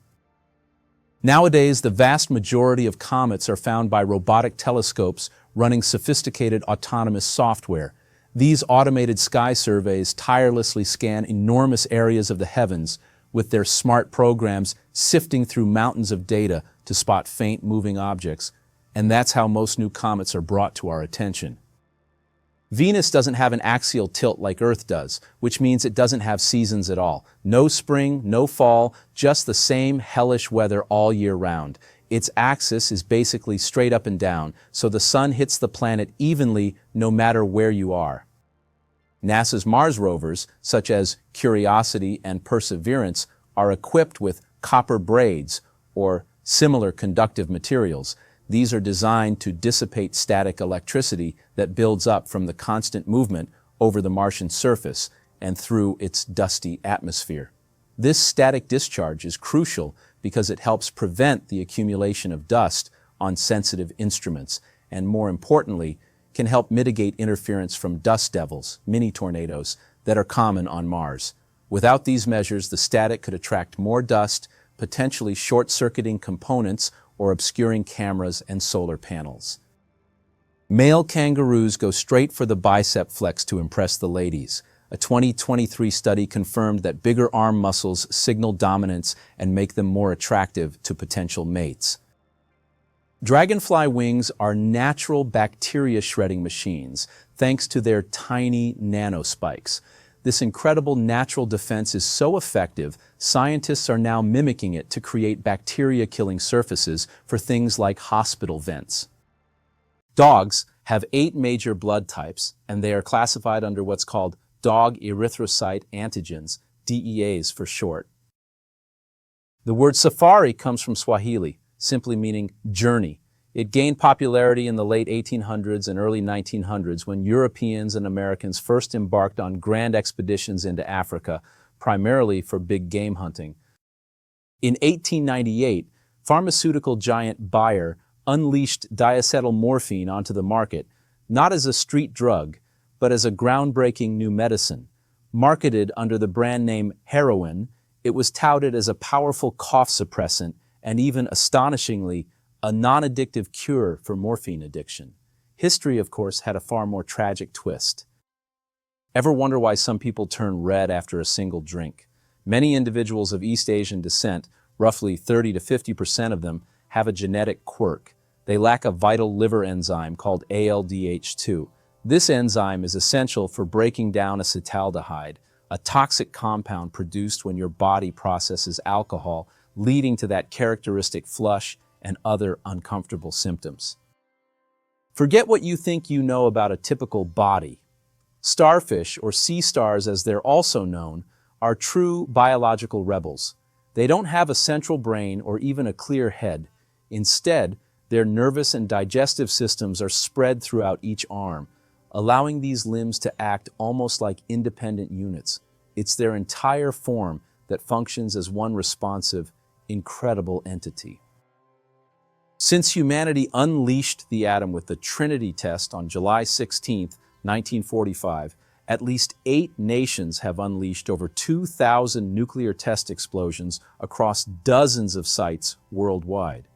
Nowadays, the vast majority of comets are found by robotic telescopes running sophisticated autonomous software. These automated sky surveys tirelessly scan enormous areas of the heavens, with their smart programs sifting through mountains of data to spot faint moving objects, and that's how most new comets are brought to our attention. Venus doesn't have an axial tilt like Earth does, which means it doesn't have seasons at all. No spring, no fall, just the same hellish weather all year round. Its axis is basically straight up and down, so the sun hits the planet evenly no matter where you are. NASA's Mars rovers, such as Curiosity and Perseverance, are equipped with copper braids, or similar conductive materials. These are designed to dissipate static electricity that builds up from the constant movement over the Martian surface and through its dusty atmosphere. This static discharge is crucial because it helps prevent the accumulation of dust on sensitive instruments, and more importantly, can help mitigate interference from dust devils, mini tornadoes, that are common on Mars. Without these measures, the static could attract more dust, potentially short-circuiting components or obscuring cameras and solar panels. Male kangaroos go straight for the bicep flex to impress the ladies. A 2023 study confirmed that bigger arm muscles signal dominance and make them more attractive to potential mates. Dragonfly wings are natural bacteria shredding machines, thanks to their tiny nanospikes. This incredible natural defense is so effective, scientists are now mimicking it to create bacteria-killing surfaces for things like hospital vents. Dogs have 8 major blood types, and they are classified under what's called dog erythrocyte antigens, DEAs for short. The word safari comes from Swahili, simply meaning journey. It gained popularity in the late 1800s and early 1900s when Europeans and Americans first embarked on grand expeditions into Africa, primarily for big game hunting. In 1898, pharmaceutical giant Bayer unleashed diacetylmorphine onto the market, not as a street drug, but as a groundbreaking new medicine. Marketed under the brand name heroin, it was touted as a powerful cough suppressant and even, astonishingly, a non-addictive cure for morphine addiction. History, of course, had a far more tragic twist. Ever wonder why some people turn red after a single drink? Many individuals of East Asian descent, roughly 30 to 50% of them, have a genetic quirk. They lack a vital liver enzyme called ALDH2. This enzyme is essential for breaking down acetaldehyde, a toxic compound produced when your body processes alcohol, leading to that characteristic flush and other uncomfortable symptoms. Forget what you think you know about a typical body. Starfish, or sea stars as they're also known, are true biological rebels. They don't have a central brain or even a clear head. Instead, their nervous and digestive systems are spread throughout each arm, allowing these limbs to act almost like independent units. It's their entire form that functions as one responsive, incredible entity. Since humanity unleashed the atom with the Trinity test on July 16, 1945, at least 8 nations have unleashed over 2,000 nuclear test explosions across dozens of sites worldwide.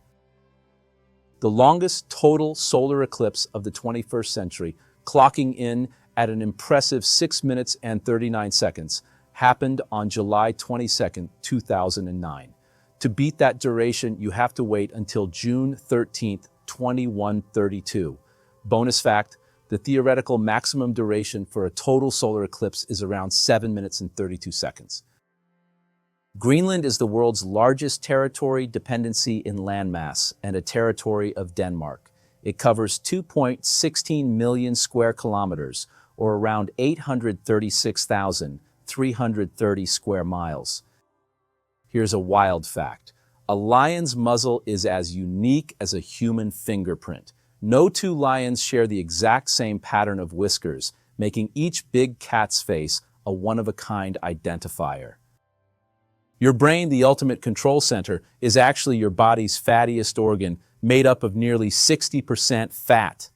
The longest total solar eclipse of the 21st century, clocking in at an impressive 6 minutes and 39 seconds, happened on July 22, 2009. To beat that duration, you have to wait until June 13, 2132. Bonus fact, the theoretical maximum duration for a total solar eclipse is around 7 minutes and 32 seconds. Greenland is the world's largest territory dependency in landmass and a territory of Denmark. It covers 2.16 million square kilometers, or around 836,330 square miles. Here's a wild fact. A lion's muzzle is as unique as a human fingerprint. No 2 lions share the exact same pattern of whiskers, making each big cat's face a one-of-a-kind identifier. Your brain, the ultimate control center, is actually your body's fattiest organ, made up of nearly 60% fat.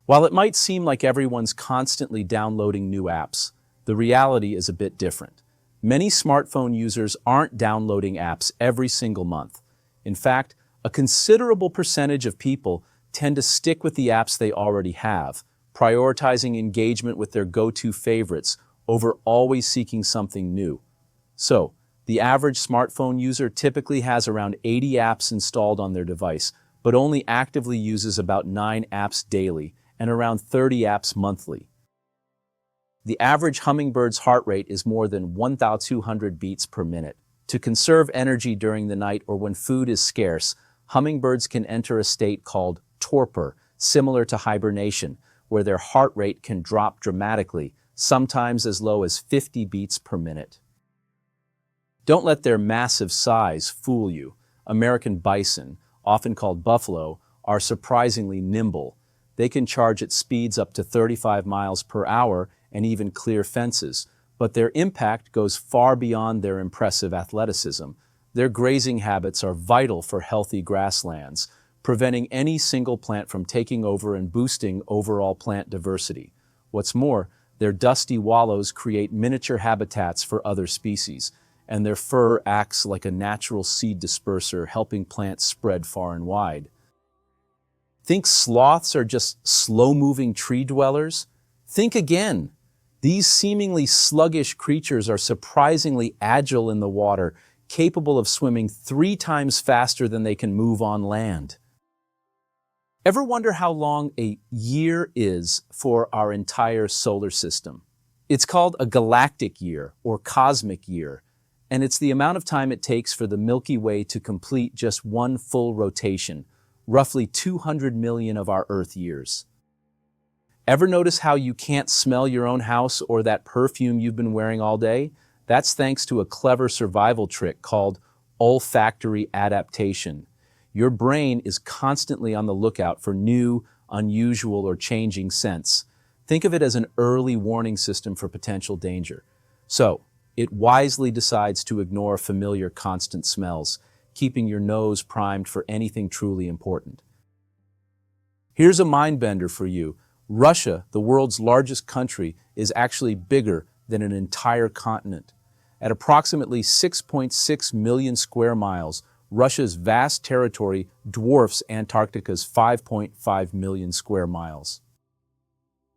While it might seem like everyone's constantly downloading new apps, the reality is a bit different. Many smartphone users aren't downloading apps every single month. In fact, a considerable percentage of people tend to stick with the apps they already have, prioritizing engagement with their go-to favorites over always seeking something new. So, the average smartphone user typically has around 80 apps installed on their device, but only actively uses about 9 apps daily and around 30 apps monthly. The average hummingbird's heart rate is more than 1,200 beats per minute. To conserve energy during the night or when food is scarce, hummingbirds can enter a state called torpor, similar to hibernation, where their heart rate can drop dramatically, sometimes as low as 50 beats per minute. Don't let their massive size fool you. American bison, often called buffalo, are surprisingly nimble. They can charge at speeds up to 35 miles per hour and even clear fences, but their impact goes far beyond their impressive athleticism. Their grazing habits are vital for healthy grasslands, preventing any single plant from taking over and boosting overall plant diversity. What's more, their dusty wallows create miniature habitats for other species, and their fur acts like a natural seed disperser, helping plants spread far and wide. Think sloths are just slow-moving tree dwellers? Think again. These seemingly sluggish creatures are surprisingly agile in the water, capable of swimming 3 times faster than they can move on land. Ever wonder how long a year is for our entire solar system? It's called a galactic year or cosmic year, and it's the amount of time it takes for the Milky Way to complete just one full rotation, roughly 200 million of our Earth years. Ever notice how you can't smell your own house or that perfume you've been wearing all day? That's thanks to a clever survival trick called olfactory adaptation. Your brain is constantly on the lookout for new, unusual, or changing scents. Think of it as an early warning system for potential danger. So, it wisely decides to ignore familiar constant smells, keeping your nose primed for anything truly important. Here's a mind-bender for you. Russia, the world's largest country, is actually bigger than an entire continent. At approximately 6.6 million square miles, Russia's vast territory dwarfs Antarctica's 5.5 million square miles.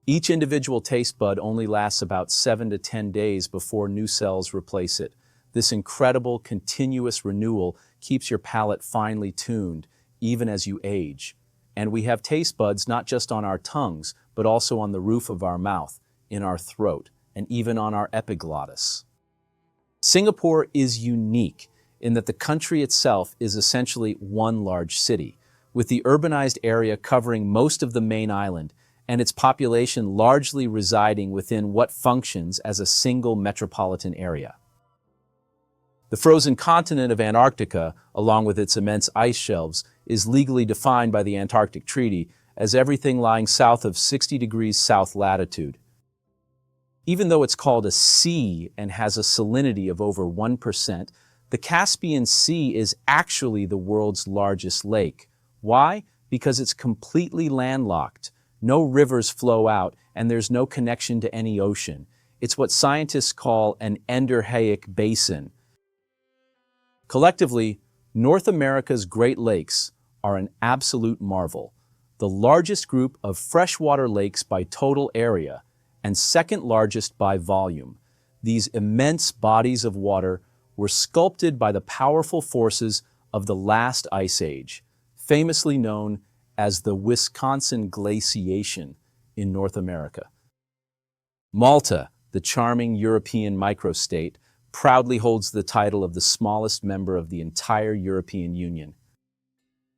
Each individual taste bud only lasts about 7 to 10 days before new cells replace it. This incredible, continuous renewal keeps your palate finely tuned, even as you age. And we have taste buds not just on our tongues, but also on the roof of our mouth, in our throat, and even on our epiglottis. Singapore is unique in that the country itself is essentially one large city, with the urbanized area covering most of the main island, and its population largely residing within what functions as a single metropolitan area. The frozen continent of Antarctica, along with its immense ice shelves, is legally defined by the Antarctic Treaty as everything lying south of 60 degrees south latitude. Even though it's called a sea and has a salinity of over 1%, the Caspian Sea is actually the world's largest lake. Why? Because it's completely landlocked. No rivers flow out, and there's no connection to any ocean. It's what scientists call an endorheic basin. Collectively, North America's Great Lakes are an absolute marvel, the largest group of freshwater lakes by total area, and second largest by volume. These immense bodies of water were sculpted by the powerful forces of the last ice age, famously known as the Wisconsin glaciation in North America. Malta, the charming European microstate, proudly holds the title of the smallest member of the entire European Union.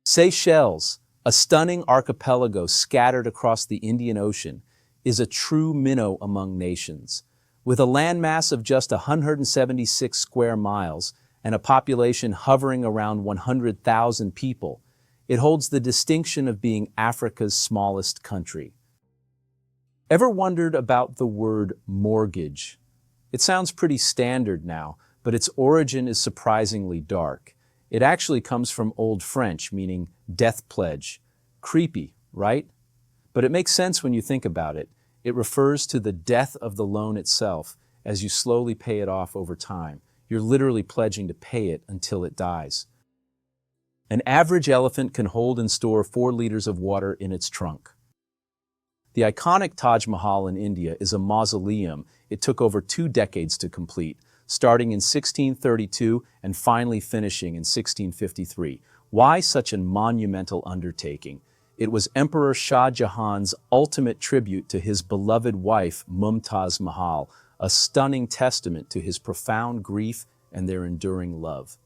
Seychelles, a stunning archipelago scattered across the Indian Ocean, is a true minnow among nations. With a landmass of just 176 square miles and a population hovering around 100,000 people, it holds the distinction of being Africa's smallest country. Ever wondered about the word mortgage? It sounds pretty standard now, but its origin is surprisingly dark. It actually comes from Old French, meaning death pledge. Creepy, right? But it makes sense when you think about it. It refers to the death of the loan itself as you slowly pay it off over time. You're literally pledging to pay it until it dies. An average elephant can hold and store 4 liters of water in its trunk. The iconic Taj Mahal in India is a mausoleum it took over 2 decades to complete, starting in 1632 and finally finishing in 1653. Why such a monumental undertaking? It was Emperor Shah Jahan's ultimate tribute to his beloved wife, Mumtaz Mahal, a stunning testament to his profound grief and their enduring love.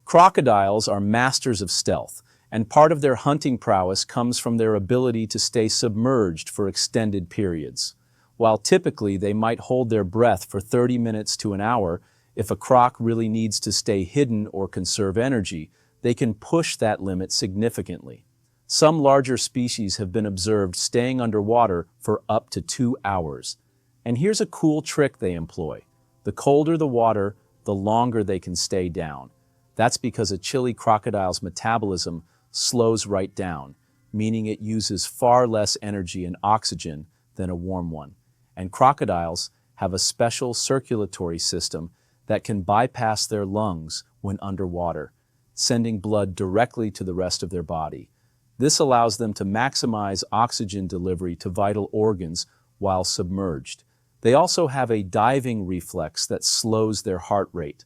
Crocodiles are masters of stealth, and part of their hunting prowess comes from their ability to stay submerged for extended periods. While typically they might hold their breath for 30 minutes to an hour, if a croc really needs to stay hidden or conserve energy, they can push that limit significantly. Some larger species have been observed staying underwater for up to 2 hours. And here's a cool trick they employ. The colder the water, the longer they can stay down. That's because a chilly crocodile's metabolism slows right down, meaning it uses far less energy and oxygen than a warm one. And crocodiles have a special circulatory system that can bypass their lungs when underwater, sending blood directly to the rest of their body. This allows them to maximize oxygen delivery to vital organs while submerged. They also have a diving reflex that slows their heart rate.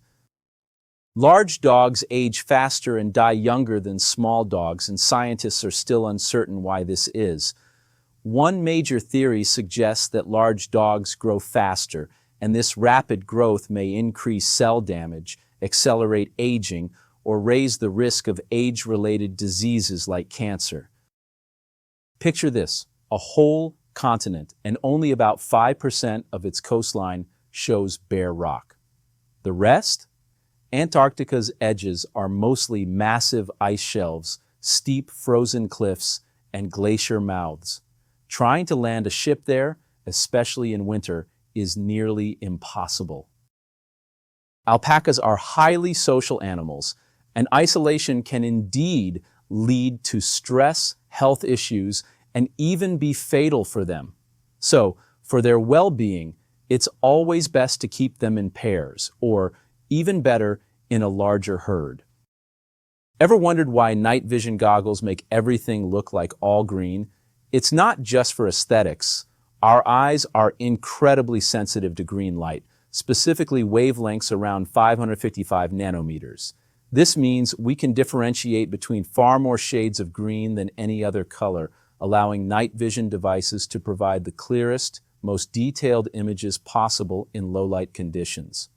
Large dogs age faster and die younger than small dogs, and scientists are still uncertain why this is. One major theory suggests that large dogs grow faster, and this rapid growth may increase cell damage, accelerate aging, or raise the risk of age-related diseases like cancer. Picture this, a whole continent, and only about 5% of its coastline shows bare rock. The rest? Antarctica's edges are mostly massive ice shelves, steep frozen cliffs, and glacier mouths. Trying to land a ship there, especially in winter, is nearly impossible. Alpacas are highly social animals, and isolation can indeed lead to stress, health issues, and even be fatal for them. So, for their well-being, it's always best to keep them in pairs, or, even better, in a larger herd. Ever wondered why night vision goggles make everything look like all green? It's not just for aesthetics. Our eyes are incredibly sensitive to green light, specifically wavelengths around 555 nanometers. This means we can differentiate between far more shades of green than any other color, allowing night vision devices to provide the clearest, most detailed images possible in low-light conditions.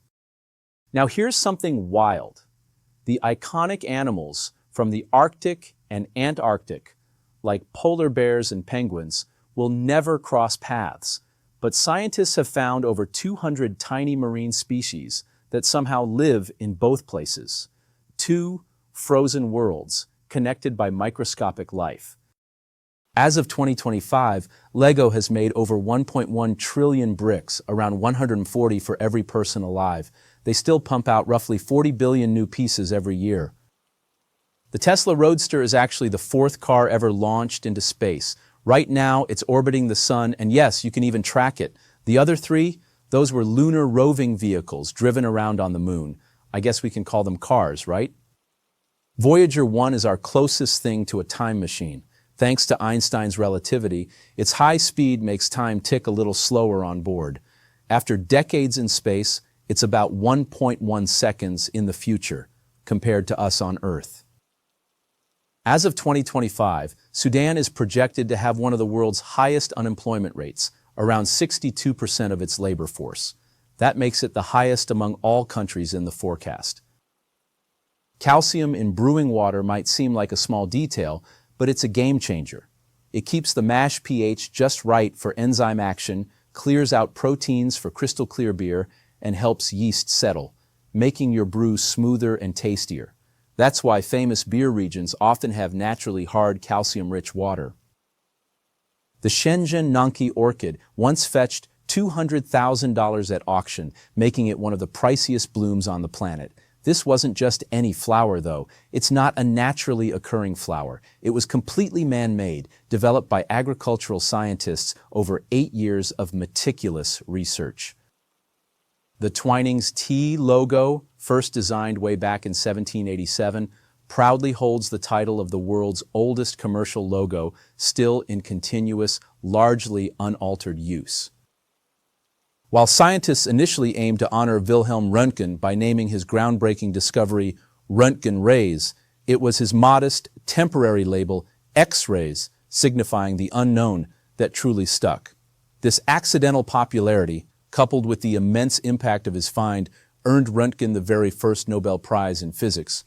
Now here's something wild. The iconic animals from the Arctic and Antarctic, like polar bears and penguins, will never cross paths, but scientists have found over 200 tiny marine species that somehow live in both places. 2 frozen worlds connected by microscopic life. As of 2025, LEGO has made over 1.1 trillion bricks, around 140 for every person alive. They still pump out roughly 40 billion new pieces every year. The Tesla Roadster is actually the 4th car ever launched into space. Right now, it's orbiting the sun, and yes, you can even track it. The other 3, those were lunar roving vehicles driven around on the moon. I guess we can call them cars, right? Voyager 1 is our closest thing to a time machine. Thanks to Einstein's relativity, its high speed makes time tick a little slower on board. After decades in space, it's about 1.1 seconds in the future, compared to us on Earth. As of 2025, Sudan is projected to have one of the world's highest unemployment rates, around 62% of its labor force. That makes it the highest among all countries in the forecast. Calcium in brewing water might seem like a small detail, but it's a game changer. It keeps the mash pH just right for enzyme action, clears out proteins for crystal clear beer, and helps yeast settle, making your brew smoother and tastier. That's why famous beer regions often have naturally hard calcium-rich water. The Shenzhen Nanki orchid once fetched $200,000 at auction, making it one of the priciest blooms on the planet. This wasn't just any flower, though. It's not a naturally occurring flower. It was completely man-made, developed by agricultural scientists over 8 years of meticulous research. The Twinings T logo, first designed way back in 1787, proudly holds the title of the world's oldest commercial logo, still in continuous, largely unaltered use. While scientists initially aimed to honor Wilhelm Röntgen by naming his groundbreaking discovery Röntgen rays, it was his modest, temporary label X-rays, signifying the unknown, that truly stuck. This accidental popularity, coupled with the immense impact of his find, earned Röntgen the very first Nobel Prize in physics.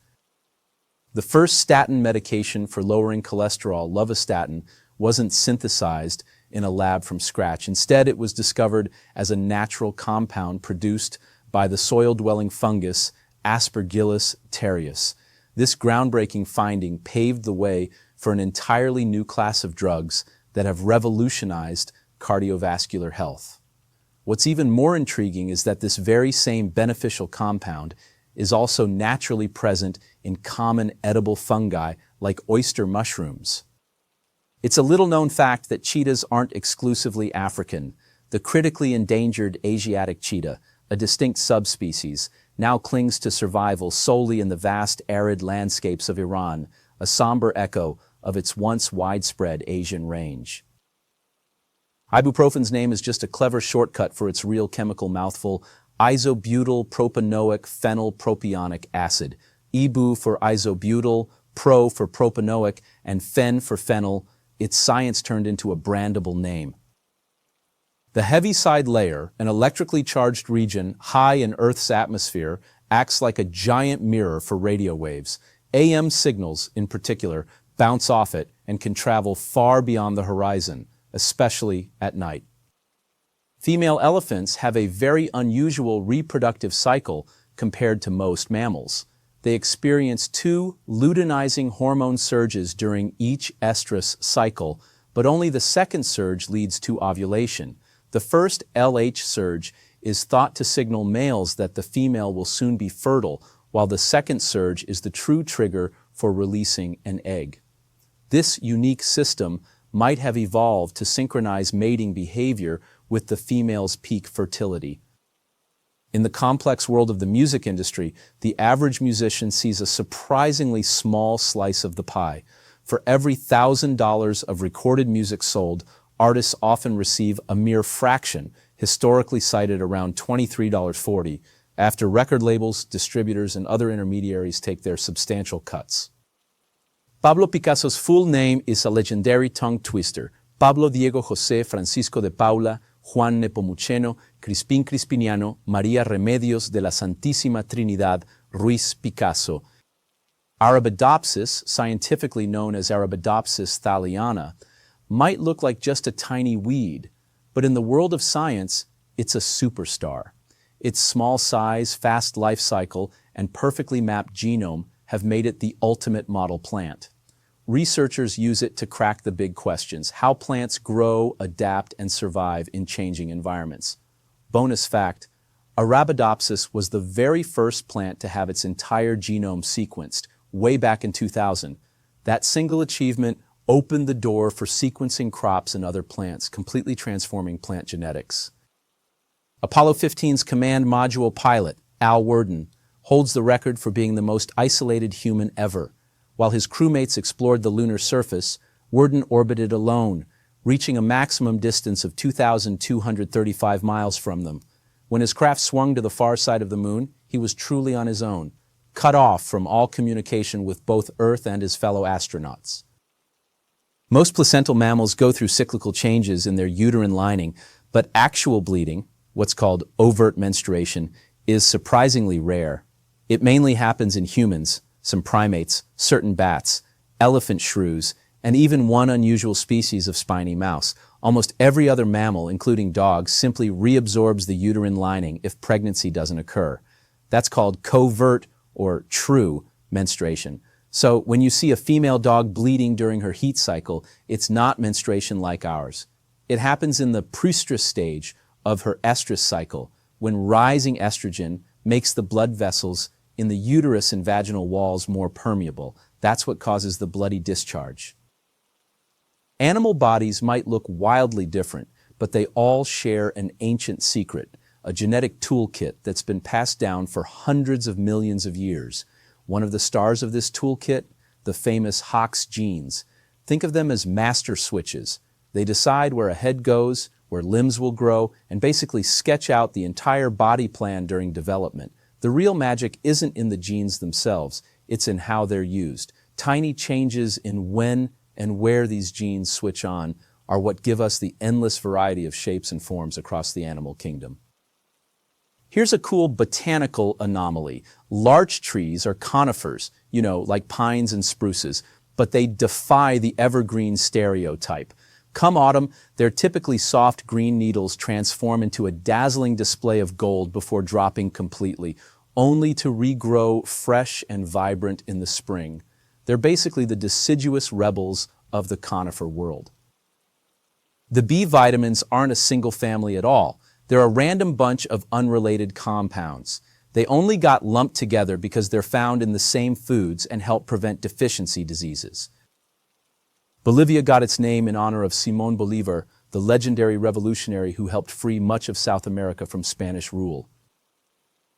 The first statin medication for lowering cholesterol, lovastatin, wasn't synthesized in a lab from scratch. Instead, it was discovered as a natural compound produced by the soil-dwelling fungus Aspergillus terreus. This groundbreaking finding paved the way for an entirely new class of drugs that have revolutionized cardiovascular health. What's even more intriguing is that this very same beneficial compound is also naturally present in common edible fungi like oyster mushrooms. It's a little-known fact that cheetahs aren't exclusively African. The critically endangered Asiatic cheetah, a distinct subspecies, now clings to survival solely in the vast arid landscapes of Iran, a somber echo of its once widespread Asian range. Ibuprofen's name is just a clever shortcut for its real chemical mouthful: isobutyl propanoic phenylpropionic acid. Ibu for isobutyl, pro for propanoic, and phen for phenyl. Its science turned into a brandable name. The heaviside layer, an electrically charged region high in Earth's atmosphere, acts like a giant mirror for radio waves. AM signals, in particular, bounce off it and can travel far beyond the horizon, especially at night. Female elephants have a very unusual reproductive cycle compared to most mammals. They experience 2 luteinizing hormone surges during each estrus cycle, but only the second surge leads to ovulation. The first LH surge is thought to signal males that the female will soon be fertile, while the second surge is the true trigger for releasing an egg. This unique system might have evolved to synchronize mating behavior with the female's peak fertility. In the complex world of the music industry, the average musician sees a surprisingly small slice of the pie. For every $1,000 of recorded music sold, artists often receive a mere fraction, historically cited around $23.40, after record labels, distributors, and other intermediaries take their substantial cuts. Pablo Picasso's full name is a legendary tongue twister: Pablo Diego José Francisco de Paula Juan Nepomuceno Crispín Crispiniano María Remedios de la Santísima Trinidad Ruiz Picasso. Arabidopsis, scientifically known as Arabidopsis thaliana, might look like just a tiny weed, but in the world of science, it's a superstar. Its small size, fast life cycle, and perfectly mapped genome have made it the ultimate model plant. Researchers use it to crack the big questions: how plants grow, adapt, and survive in changing environments. Bonus fact, Arabidopsis was the very first plant to have its entire genome sequenced, way back in 2000. That single achievement opened the door for sequencing crops and other plants, completely transforming plant genetics. Apollo 15's command module pilot, Al Worden, holds the record for being the most isolated human ever. While his crewmates explored the lunar surface, Worden orbited alone, reaching a maximum distance of 2,235 miles from them. When his craft swung to the far side of the moon, he was truly on his own, cut off from all communication with both Earth and his fellow astronauts. Most placental mammals go through cyclical changes in their uterine lining, but actual bleeding, what's called overt menstruation, is surprisingly rare. It mainly happens in humans, some primates, certain bats, elephant shrews, and even one unusual species of spiny mouse. Almost every other mammal, including dogs, simply reabsorbs the uterine lining if pregnancy doesn't occur. That's called covert or true menstruation. So when you see a female dog bleeding during her heat cycle, it's not menstruation like ours. It happens in the proestrus stage, of her estrous cycle, when rising estrogen makes the blood vessels in the uterus and vaginal walls more permeable. That's what causes the bloody discharge. Animal bodies might look wildly different, but they all share an ancient secret, a genetic toolkit that's been passed down for hundreds of millions of years. One of the stars of this toolkit, the famous Hox genes. Think of them as master switches. They decide where a head goes, where limbs will grow, and basically sketch out the entire body plan during development. The real magic isn't in the genes themselves, it's in how they're used. Tiny changes in when and where these genes switch on are what give us the endless variety of shapes and forms across the animal kingdom. Here's a cool botanical anomaly. Larch trees are conifers, like pines and spruces, but they defy the evergreen stereotype. Come autumn, their typically soft green needles transform into a dazzling display of gold before dropping completely, only to regrow fresh and vibrant in the spring. They're basically the deciduous rebels of the conifer world. The B vitamins aren't a single family at all. They're a random bunch of unrelated compounds. They only got lumped together because they're found in the same foods and help prevent deficiency diseases. Bolivia got its name in honor of Simón Bolívar, the legendary revolutionary who helped free much of South America from Spanish rule.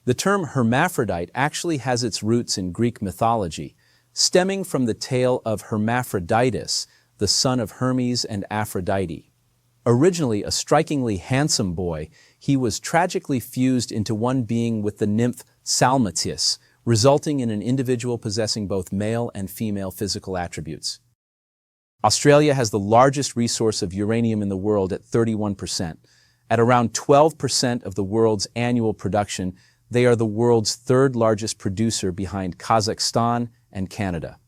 The term hermaphrodite actually has its roots in Greek mythology, stemming from the tale of Hermaphroditus, the son of Hermes and Aphrodite. Originally a strikingly handsome boy, he was tragically fused into one being with the nymph Salmatis, resulting in an individual possessing both male and female physical attributes. Australia has the largest resource of uranium in the world at 31%. At around 12% of the world's annual production, they are the world's third largest producer behind Kazakhstan and Canada.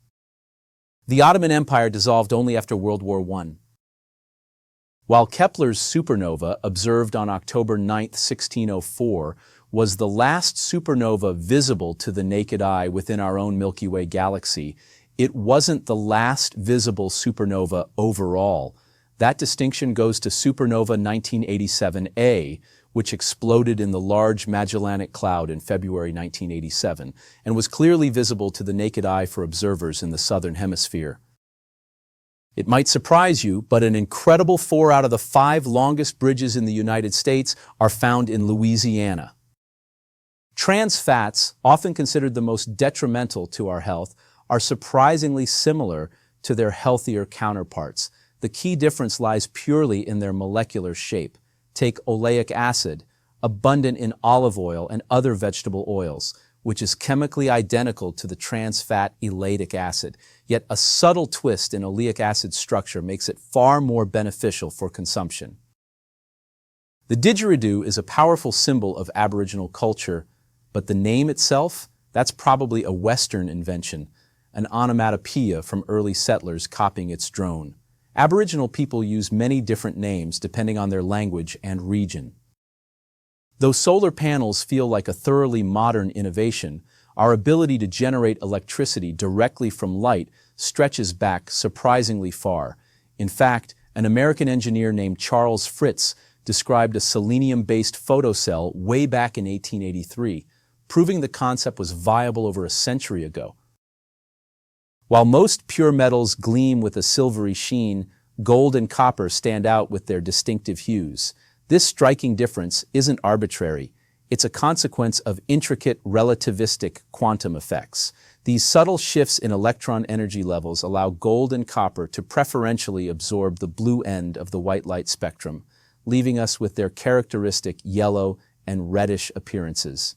The Ottoman Empire dissolved only after World War I. While Kepler's supernova, observed on October 9, 1604, was the last supernova visible to the naked eye within our own Milky Way galaxy, it wasn't the last visible supernova overall. That distinction goes to supernova 1987A, which exploded in the Large Magellanic Cloud in February 1987, and was clearly visible to the naked eye for observers in the southern hemisphere. It might surprise you, but an incredible 4 out of the 5 longest bridges in the United States are found in Louisiana. Trans fats, often considered the most detrimental to our health, are surprisingly similar to their healthier counterparts. The key difference lies purely in their molecular shape. Take oleic acid, abundant in olive oil and other vegetable oils, which is chemically identical to the trans fat ellatic acid, yet a subtle twist in oleic acid's structure makes it far more beneficial for consumption. The didgeridoo is a powerful symbol of Aboriginal culture, but the name itself, that's probably a Western invention, an onomatopoeia from early settlers copying its drone. Aboriginal people use many different names depending on their language and region. Though solar panels feel like a thoroughly modern innovation, our ability to generate electricity directly from light stretches back surprisingly far. In fact, an American engineer named Charles Fritz described a selenium-based photocell way back in 1883, proving the concept was viable over a century ago. While most pure metals gleam with a silvery sheen, gold and copper stand out with their distinctive hues. This striking difference isn't arbitrary. It's a consequence of intricate relativistic quantum effects. These subtle shifts in electron energy levels allow gold and copper to preferentially absorb the blue end of the white light spectrum, leaving us with their characteristic yellow and reddish appearances.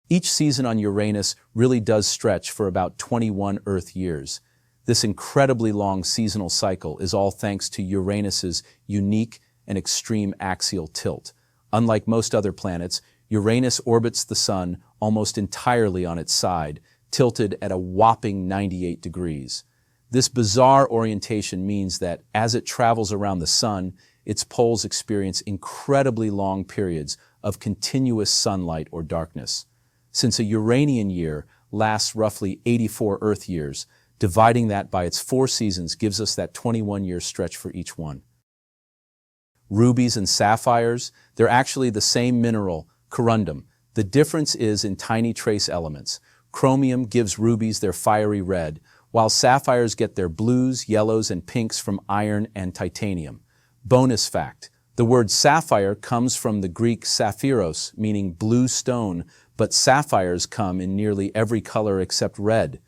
Each season on Uranus really does stretch for about 21 Earth years. This incredibly long seasonal cycle is all thanks to Uranus's unique and extreme axial tilt. Unlike most other planets, Uranus orbits the Sun almost entirely on its side, tilted at a whopping 98 degrees. This bizarre orientation means that as it travels around the Sun, its poles experience incredibly long periods of continuous sunlight or darkness. Since a Uranian year lasts roughly 84 Earth years, dividing that by its 4 seasons gives us that 21-year stretch for each one. Rubies and sapphires, they're actually the same mineral, corundum. The difference is in tiny trace elements. Chromium gives rubies their fiery red, while sapphires get their blues, yellows, and pinks from iron and titanium. Bonus fact: the word sapphire comes from the Greek saphiros, meaning blue stone, but sapphires come in nearly every color except red.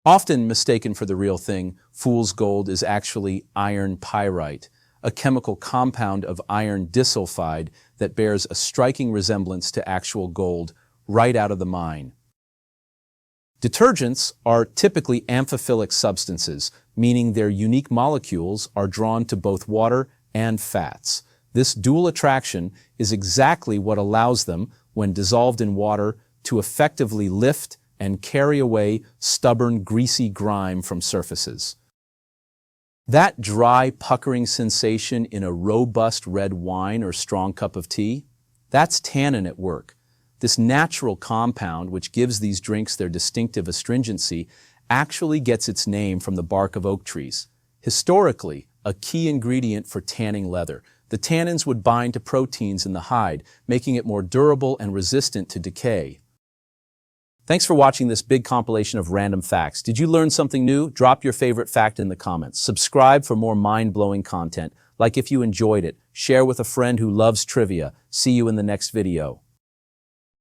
Often mistaken for the real thing, fool's gold is actually iron pyrite, a chemical compound of iron disulfide that bears a striking resemblance to actual gold right out of the mine. Detergents are typically amphiphilic substances, meaning their unique molecules are drawn to both water and fats. This dual attraction is exactly what allows them, when dissolved in water, to effectively lift and carry away stubborn, greasy grime from surfaces. That dry, puckering sensation in a robust red wine or strong cup of tea, that's tannin at work. This natural compound, which gives these drinks their distinctive astringency, actually gets its name from the bark of oak trees. Historically, a key ingredient for tanning leather, the tannins would bind to proteins in the hide, making it more durable and resistant to decay. Thanks for watching this big compilation of random facts. Did you learn something new? Drop your favorite fact in the comments. Subscribe for more mind-blowing content. Like if you enjoyed it. Share with a friend who loves trivia. See you in the next video.